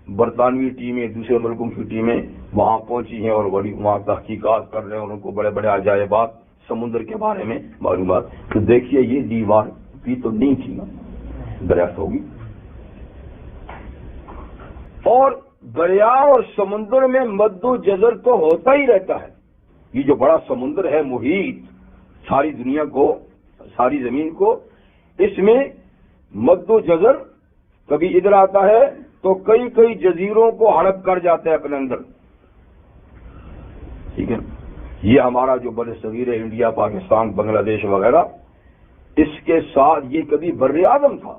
برطانوی ٹیمیں، دوسرے ملکوں کی ٹیمیں وہاں پہنچی ہیں اور بڑی وہاں تحقیقات کر رہے ہیں اور ان کو بڑے بڑے عجائبات سمندر کے بارے میں معلومات۔ تو دیکھیے یہ دیوار بھی تو نہیں تھی نا، دریافت ہوگی۔ اور دریا اور سمندر میں مد و جزر تو ہوتا ہی رہتا ہے۔ یہ جو بڑا سمندر ہے، محیط، ساری دنیا کو، ساری زمین کو، اس میں مد و جزر کبھی ادھر آتا ہے تو کئی جزیروں کو ہڑپ کر جاتا ہے اپنے اندر، ٹھیک ہے۔ یہ ہمارا جو بر صغیر ہے، انڈیا، پاکستان، بنگلہ دیش وغیرہ، اس کے ساتھ یہ کبھی بر اعظم تھا،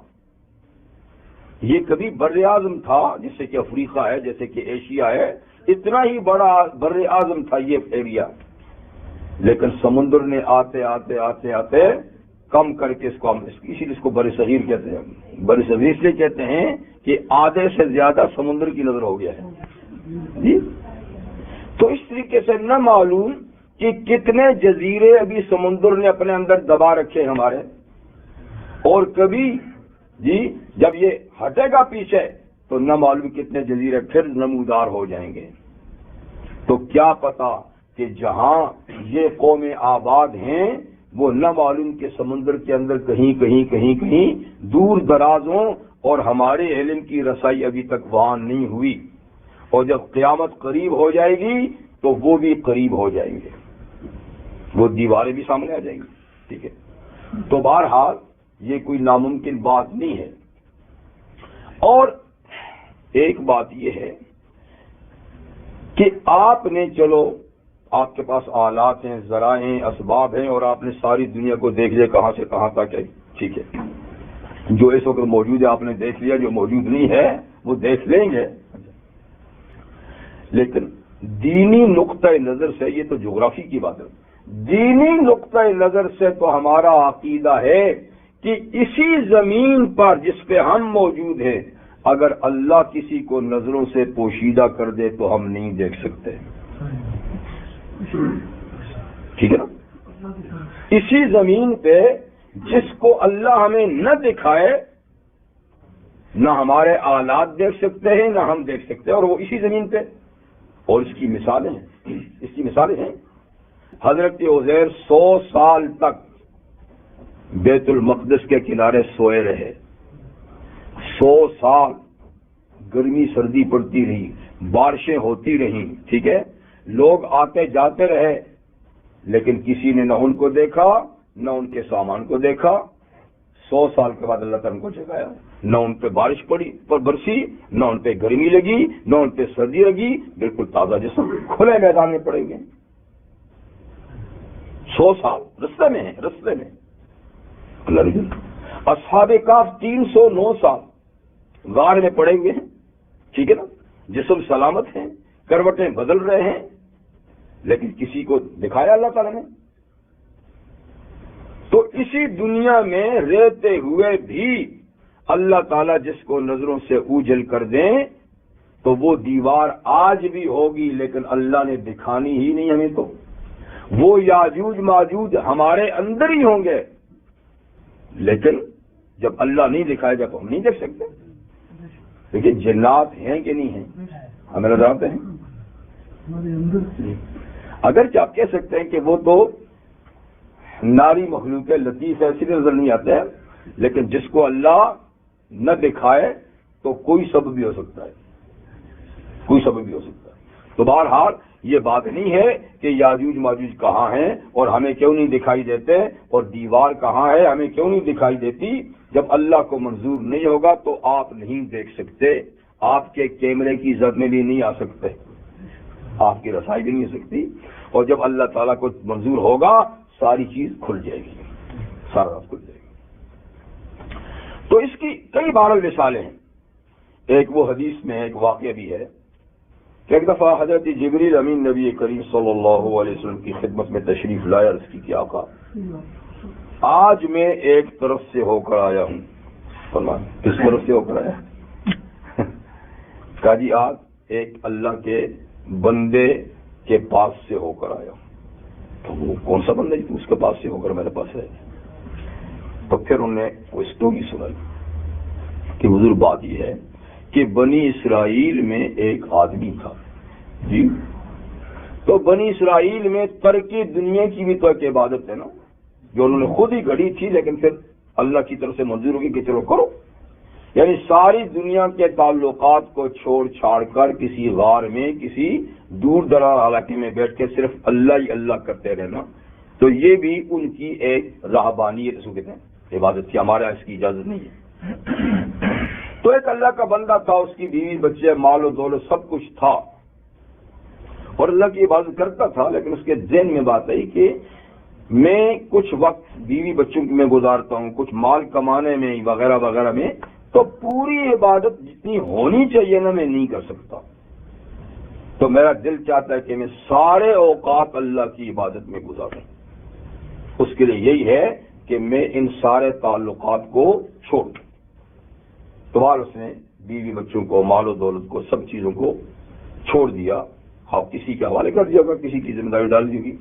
یہ کبھی بر اعظم تھا، جیسے کہ افریقہ ہے، جیسے کہ ایشیا ہے، اتنا ہی بڑا بر اعظم تھا یہ ایریا۔ لیکن سمندر نے آتے آتے آتے آتے کم کر کے اس کو ہم اسی لیے اس کو بر صغیر کہتے ہیں۔ بر صغیر اس لیے کہتے ہیں کہ آدھے سے زیادہ سمندر کی نظر ہو گیا ہے جی۔ تو اس طریقے سے نہ معلوم کہ کتنے جزیرے ابھی سمندر نے اپنے اندر دبا رکھے ہمارے، اور کبھی جی جب یہ ہٹے گا پیچھے تو نہ معلوم کتنے جزیرے پھر نمودار ہو جائیں گے۔ تو کیا پتا کہ جہاں یہ قومیں آباد ہیں وہ نہ معلوم کہ سمندر کے اندر کہیں دور درازوں، اور ہمارے علم کی رسائی ابھی تک وہاں نہیں ہوئی، اور جب قیامت قریب ہو جائے گی تو وہ بھی قریب ہو جائیں گے، وہ دیواریں بھی سامنے آ جائیں گی، ٹھیک ہے۔ تو بہرحال یہ کوئی ناممکن بات نہیں ہے۔ اور ایک بات یہ ہے کہ آپ نے، چلو آپ کے پاس آلات ہیں، ذرائع ہیں، اسباب ہیں، اور آپ نے ساری دنیا کو دیکھ لیا کہاں سے کہاں تک ہے، ٹھیک ہے۔ جو اس وقت موجود ہے آپ نے دیکھ لیا، جو موجود نہیں ہے وہ دیکھ لیں گے۔ لیکن دینی نقطۂ نظر سے، یہ تو جغرافی کی بات ہے، دینی نقطۂ نظر سے تو ہمارا عقیدہ ہے کہ اسی زمین پر جس پہ ہم موجود ہیں، اگر اللہ کسی کو نظروں سے پوشیدہ کر دے تو ہم نہیں دیکھ سکتے، ٹھیک ہے نا۔ اسی زمین پہ جس کو اللہ ہمیں نہ دکھائے، نہ ہمارے آلات دیکھ سکتے ہیں نہ ہم دیکھ سکتے ہیں، اور وہ اسی زمین پہ، اور اس کی مثالیں ہیں۔ حضرت عزیر 100 سال تک بیت المقدس کے کنارے سوئے رہے، 100 سال گرمی سردی پڑتی رہی، بارشیں ہوتی رہیں، ٹھیک ہے، لوگ آتے جاتے رہے، لیکن کسی نے نہ ان کو دیکھا نہ ان کے سامان کو دیکھا۔ 100 سال کے بعد اللہ تعالیٰ ان کو جگایا، نہ ان پہ بارش پڑی پر برسی، نہ ان پہ گرمی لگی، نہ ان پہ سردی لگی، بالکل تازہ جسم کھلے میدان میں پڑیں گے۔ 100 سال رستے میں اللہ نے۔ اصحاب کہف 309 سال غار میں پڑے ہوئے ہیں، ٹھیک ہے نا، جسم سلامت ہیں، کروٹیں بدل رہے ہیں، لیکن کسی کو دکھایا اللہ تعالیٰ نے۔ تو اسی دنیا میں رہتے ہوئے بھی اللہ تعالیٰ جس کو نظروں سے اوجھل کر دیں تو وہ دیوار آج بھی ہوگی، لیکن اللہ نے دکھانی ہی نہیں ہمیں۔ تو وہ یاجوج ماجوج ہمارے اندر ہی ہوں گے، لیکن جب اللہ نہیں دکھائے گا تو ہم نہیں دیکھ سکتے۔ لیکن جنات ہیں کہ نہیں ہیں، ہمیں نظر آتے ہیں۔ اگرچہ آپ کہہ سکتے ہیں کہ وہ تو ناری مخلوق لطیف ایسی نظر نہیں آتے ہیں، لیکن جس کو اللہ نہ دکھائے تو کوئی سبب بھی ہو سکتا ہے، کوئی سبب بھی ہو سکتا ہے۔ تو بہرحال یہ بات نہیں ہے کہ یاجوج ماجوج کہاں ہیں اور ہمیں کیوں نہیں دکھائی دیتے، اور دیوار کہاں ہے ہمیں کیوں نہیں دکھائی دیتی۔ جب اللہ کو منظور نہیں ہوگا تو آپ نہیں دیکھ سکتے، آپ کے کیمرے کی زد میں بھی نہیں آ سکتے، آپ کی رسائی بھی نہیں ہو سکتی، اور جب اللہ تعالیٰ کو منظور ہوگا ساری چیز کھل جائے گی، سارا راز کھل جائے گی۔ تو اس کی کئی بار مثالیں ہیں۔ ایک وہ حدیث میں ایک واقعہ بھی ہے کہ ایک دفعہ حضرت جبریل امین نبی کریم صلی اللہ علیہ وسلم کی خدمت میں تشریف لائے، عرض کی کہ آقا آج میں ایک طرف سے ہو کر آیا ہوں۔ فرمایا کس طرف سے ہو کر آیا؟ کہا جی آج ایک اللہ کے بندے کے پاس سے ہو کر آیا ہوں. تو وہ کون سا بندہ اس کے پاس سے ہو کر میرے پاس ہے؟ تو پھر انہوں نے وہ اسٹوری سنائی کہ حضور بات یہ ہے کہ بنی اسرائیل میں ایک آدمی تھا جی. تو بنی اسرائیل میں ترک دنیا کی بھی تو ایک عبادت ہے نا، جو انہوں نے خود ہی گھڑی تھی، لیکن پھر اللہ کی طرف سے منظور ہوگی کہ چلو کرو. یعنی ساری دنیا کے تعلقات کو چھوڑ چھاڑ کر کسی غار میں کسی دور دراز علاقے میں بیٹھ کے صرف اللہ ہی اللہ کرتے رہنا، تو یہ بھی ان کی ایک رہبانیت اس کو کہتے ہیں، عبادت کی. ہمارے اس کی اجازت نہیں ہے. تو ایک اللہ کا بندہ تھا، اس کی بیوی بچے مال و دولت سب کچھ تھا اور اللہ کی عبادت کرتا تھا، لیکن اس کے ذہن میں بات آئی کہ میں کچھ وقت بیوی بچوں میں گزارتا ہوں، کچھ مال کمانے میں وغیرہ وغیرہ میں، تو پوری عبادت جتنی ہونی چاہیے نا میں نہیں کر سکتا. تو میرا دل چاہتا ہے کہ میں سارے اوقات اللہ کی عبادت میں گزاروں. اس کے لیے یہی ہے کہ میں ان سارے تعلقات کو چھوڑ دوں. تو بعد اس نے بیوی بچوں کو، مال و دولت کو، سب چیزوں کو چھوڑ دیا. آپ کسی کے حوالے کر دیا ہوگا، کسی کی ذمہ داری ڈال دی ہوگی،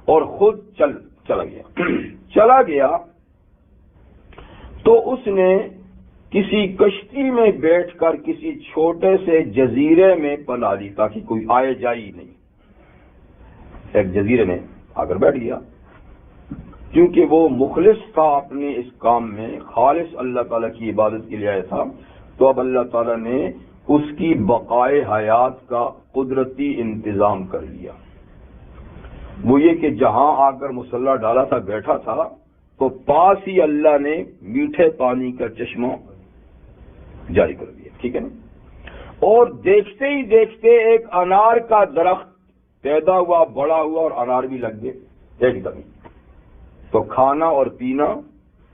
اور خود چلا گیا. تو اس نے کسی کشتی میں بیٹھ کر کسی چھوٹے سے جزیرے میں پناہ لی تاکہ کوئی آئے جائے ہی نہیں. ایک جزیرے میں آ کر بیٹھ گیا، کیونکہ وہ مخلص تھا اپنے اس کام میں، خالص اللہ تعالیٰ کی عبادت کے لیے آیا تھا. تو اب اللہ تعالیٰ نے اس کی بقائے حیات کا قدرتی انتظام کر لیا. وہ یہ کہ جہاں آ کر مصلی ڈالا تھا، بیٹھا تھا، تو پاس ہی اللہ نے میٹھے پانی کا چشمہ جاری کر دیا. ٹھیک ہے نا. اور دیکھتے ہی دیکھتے ایک انار کا درخت پیدا ہوا، بڑا ہوا، اور انار بھی لگ گئے ایک دم. تو کھانا اور پینا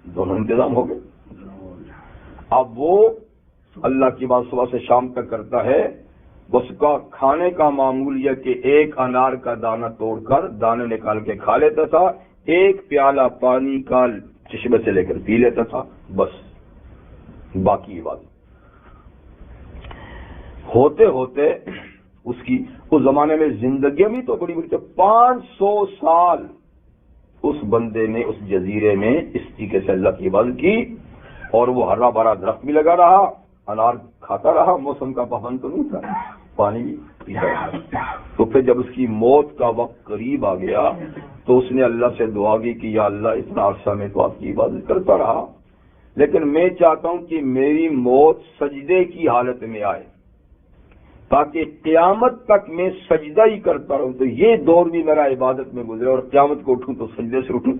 دونوں انتظام ہو گئے. اب وہ اللہ کی بات صبح سے شام تک کرتا ہے. اس کا کھانے کا معمول یہ کہ ایک انار کا دانہ توڑ کر دانے نکال کے کھا لیتا تھا، ایک پیالہ پانی کا چشمے سے لے کر پی لیتا تھا، بس. باقی بات ہوتے ہوتے اس زمانے میں زندگیاں بھی تو بڑی بڑی تھی. 500 سال اس بندے نے اس جزیرے میں اس طریقے سے اللہ کی عبادت کی، اور وہ ہرا بھرا درخت بھی لگا رہا، انار کھاتا رہا، موسم کا پابند تو نہیں تھا، پانی بھی پیتا رہا. تو پھر جب اس کی موت کا وقت قریب آ گیا تو اس نے اللہ سے دعا کی کہ یا اللہ اتنا عرصہ میں تو آپ کی عبادت کرتا رہا، لیکن میں چاہتا ہوں کہ میری موت سجدے کی حالت میں آئے تاکہ قیامت تک میں سجدہ ہی کرتا رہوں. تو یہ دور بھی میرا عبادت میں گزرے اور قیامت کو اٹھوں تو سجدے سے اٹھوں.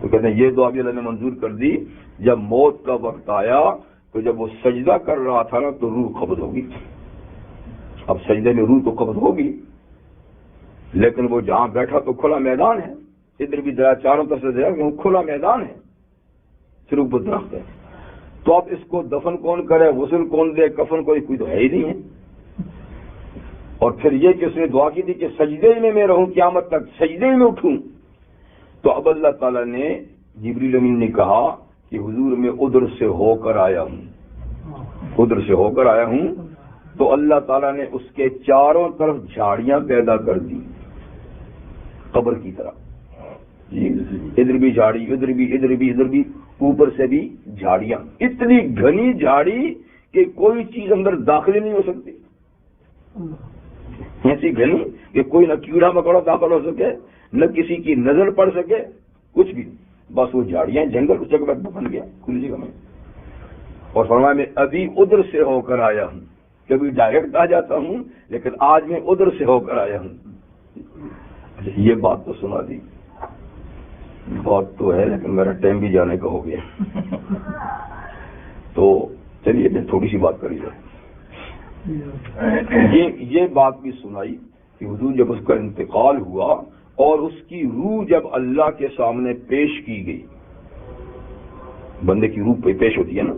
تو کہتے ہیں یہ دعا بھی اللہ نے منظور کر دی. جب موت کا وقت آیا تو جب وہ سجدہ کر رہا تھا نا تو روح قبض ہوگی. اب سجدے میں روح تو قبض ہوگی، لیکن وہ جہاں بیٹھا تو کھلا میدان ہے، ادھر بھی چاروں طرف سے کھلا میدان ہے، صرف وہ درخت ہے. تو اب اس کو دفن کون کرے، غسل کون دے، کفن کوئی تو ہے ہی نہیں ہے. اور پھر یہ کہ اس نے دعا کی تھی کہ سجدے میں رہوں قیامت تک، سجدے میں اٹھوں. تو اب اللہ تعالیٰ نے جبریل امین نے کہا کہ حضور میں ادھر سے ہو کر آیا ہوں. تو اللہ تعالیٰ نے اس کے چاروں طرف جھاڑیاں پیدا کر دی قبر کی طرح. ادھر بھی جھاڑی، ادھر بھی، اوپر سے بھی جھاڑیاں، اتنی گھنی جھاڑی کہ کوئی چیز اندر داخل نہیں ہو سکتی. ایسی گھنی کہ کوئی نہ کیڑا مکوڑا داخل ہو سکے، نہ کسی کی نظر پڑ سکے، کچھ بھی. بس وہ جھاڑیاں، جنگل اس جگہ پر بن گیا کھلی جگہ میں. اور فرمایا میں ابھی ادھر سے ہو کر آیا ہوں. کبھی ڈائریکٹ آ جاتا ہوں، لیکن آج میں ادھر سے ہو کر آیا ہوں. یہ بات تو سنا دی، بات تو ہے، لیکن میرا ٹائم بھی جانے کا ہو گیا. تو چلیے میں تھوڑی سی بات کری جائے. یہ بات بھی سنائی کہ حضور جب اس کا انتقال ہوا اور اس کی روح جب اللہ کے سامنے پیش کی گئی، بندے کی روح پہ پیش ہوتی ہے نا،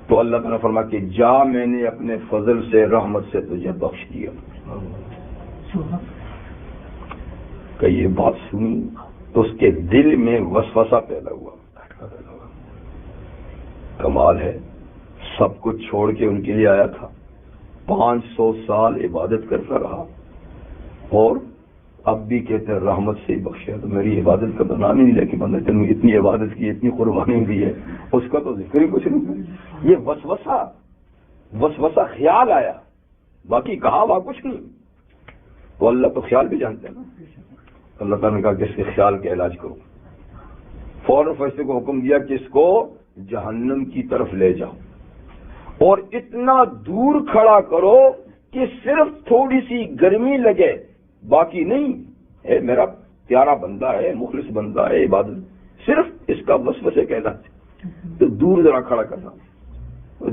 تو اللہ تعالیٰ نے فرمایا کہ جا میں نے اپنے فضل سے رحمت سے تجھے بخش دیا. کہ یہ بات سنی تو اس کے دل میں وسوسہ پیدا ہوا. کمال ہے، سب کچھ چھوڑ کے ان کے لیے آیا تھا، 500 سال عبادت کرتا رہا، اور اب بھی کہتے ہیں رحمت سے ہی بخشا. تو میری عبادت کا تو نام ہی نہیں لے کہ بندہ تم اتنی عبادت کی, اتنی قربانی دی ہے, اس کا تو ذکر ہی کچھ نہیں. یہ وسوسہ خیال آیا, باقی کہا وہاں کچھ نہیں. تو اللہ تو خیال بھی جانتے ہیں نا. اللہ تعالیٰ نے کہا کہ اس کے خیال کا علاج کرو. فوراً فرشتے کو حکم دیا کہ اس کو جہنم کی طرف لے جاؤ اور اتنا دور کھڑا کرو کہ صرف تھوڑی سی گرمی لگے, باقی نہیں. اے میرا پیارا بندہ ہے, مخلص بندہ ہے, عبادت, صرف اس کا وسوسے کا علاج. تو دور ذرا کھڑا کرنا.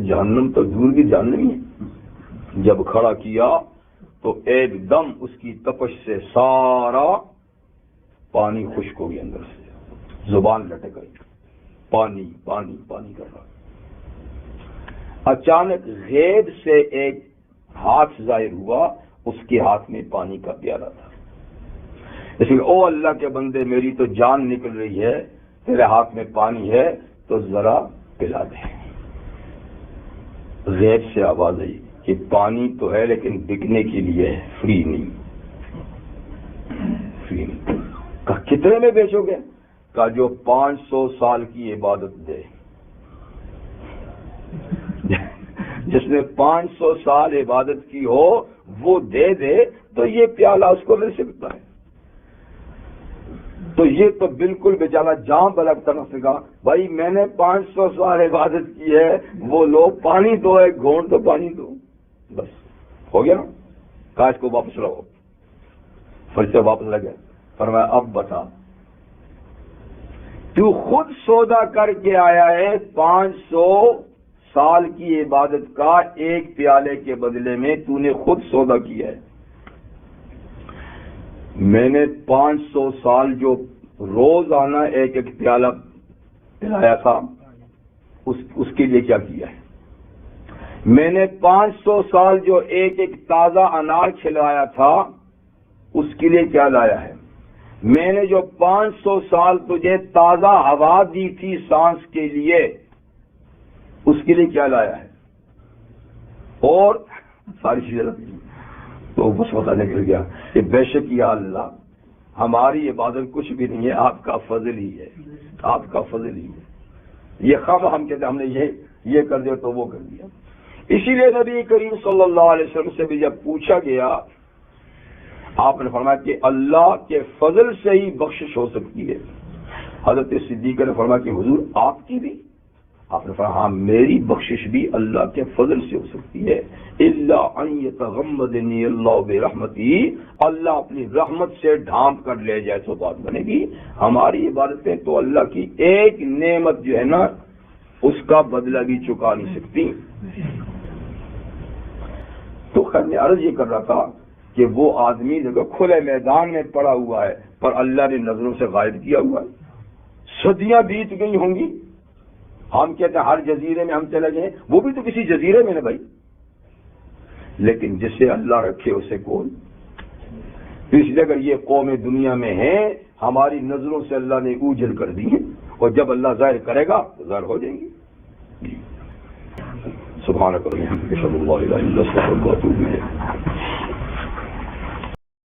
جہنم تو دور کی جہنم ہی ہے. جب کھڑا کیا تو ایک دم اس کی تپش سے سارا پانی خشک ہو گیا, اندر سے زبان لٹک گئی, پانی پانی پانی کر رہا. اچانک غیب سے ایک ہاتھ ظاہر ہوا, اس کے ہاتھ میں پانی کا پیالہ تھا. اس لیے او اللہ کے بندے, میری تو جان نکل رہی ہے, تیرے ہاتھ میں پانی ہے تو ذرا پلا دے. غیب سے آواز آئی کہ پانی تو ہے لیکن بکنے کے لیے ہے, فری نہیں. فری نہیں. کہا کتنے میں بیچو گے؟ کہا جو 500 سال کی عبادت دے. جس نے 500 سال عبادت کی ہو وہ دے دے تو یہ پیالہ اس کو مل سکتا ہے. تو یہ تو بالکل بیچارہ جان بلک طرف سے کہا بھائی میں نے 500 سال عبادت کی ہے, وہ لو پانی دو, ایک گھونٹ تو پانی دو, بس ہو گیا نا. کہا اس کو واپس لاؤ. فرشتے واپس لگے. فرمایا اب بتا, تو خود سودا کر کے آیا ہے 500 سال کی عبادت کا, ایک پیالے کے بدلے میں تو نے خود سودا کیا ہے. میں نے 500 سال جو روزانہ ایک ایک پیالہ پلایا تھا اس کے لیے کیا کیا ہے. میں نے 500 سال جو ایک ایک تازہ انار کھلایا تھا اس کے لیے کیا لایا ہے. میں نے جو 500 سال تجھے تازہ ہوا دی تھی سانس کے لیے اس کے لیے کیا لایا ہے. اور ساری چیزیں تو بس پتہ نکل گیا کہ بے شک یا اللہ ہماری عبادت کچھ بھی نہیں ہے, آپ کا فضل ہی ہے, آپ کا فضل ہی ہے. یہ خواہ ہم کہتے ہم نے یہ کر دیا تو وہ کر دیا. اسی لیے نبی کریم صلی اللہ علیہ وسلم سے بھی جب پوچھا گیا آپ نے فرمایا کہ اللہ کے فضل سے ہی بخشش ہو سکتی ہے. حضرت صدیق نے فرمایا کہ حضور آپ کی بھی؟ آپ نے فرمایا ہاں میری بخشش بھی اللہ کے فضل سے ہو سکتی ہے. الا ان یتغمدنی اللہ برحمتہ, اللہ اپنی رحمت سے ڈھانپ کر لے جائے تو بات بنے گی. ہماری عبادتیں تو اللہ کی ایک نعمت جو ہے نا اس کا بدلہ بھی چکا نہیں سکتی. تو خیر میں عرض یہ کر رہا تھا کہ وہ آدمی جو کھلے میدان میں پڑا ہوا ہے پر اللہ نے نظروں سے غائب کیا ہوا ہے. صدیاں بیت گئی ہوں گی, ہم کہتے ہیں ہر جزیرے میں ہم چلے گئے, وہ بھی تو کسی جزیرے میں نا بھائی. لیکن جسے اللہ رکھے اسے کون. اس لیے اگر یہ قوم دنیا میں ہیں ہماری نظروں سے اللہ نے اوجھل کر دی ہیں, اور جب اللہ ظاہر کرے گا تو ظاہر ہو جائیں گی. سبحانک اللہم و بحمدک اشہد ان لا الہ الا انت استغفرک و اتوب الیک.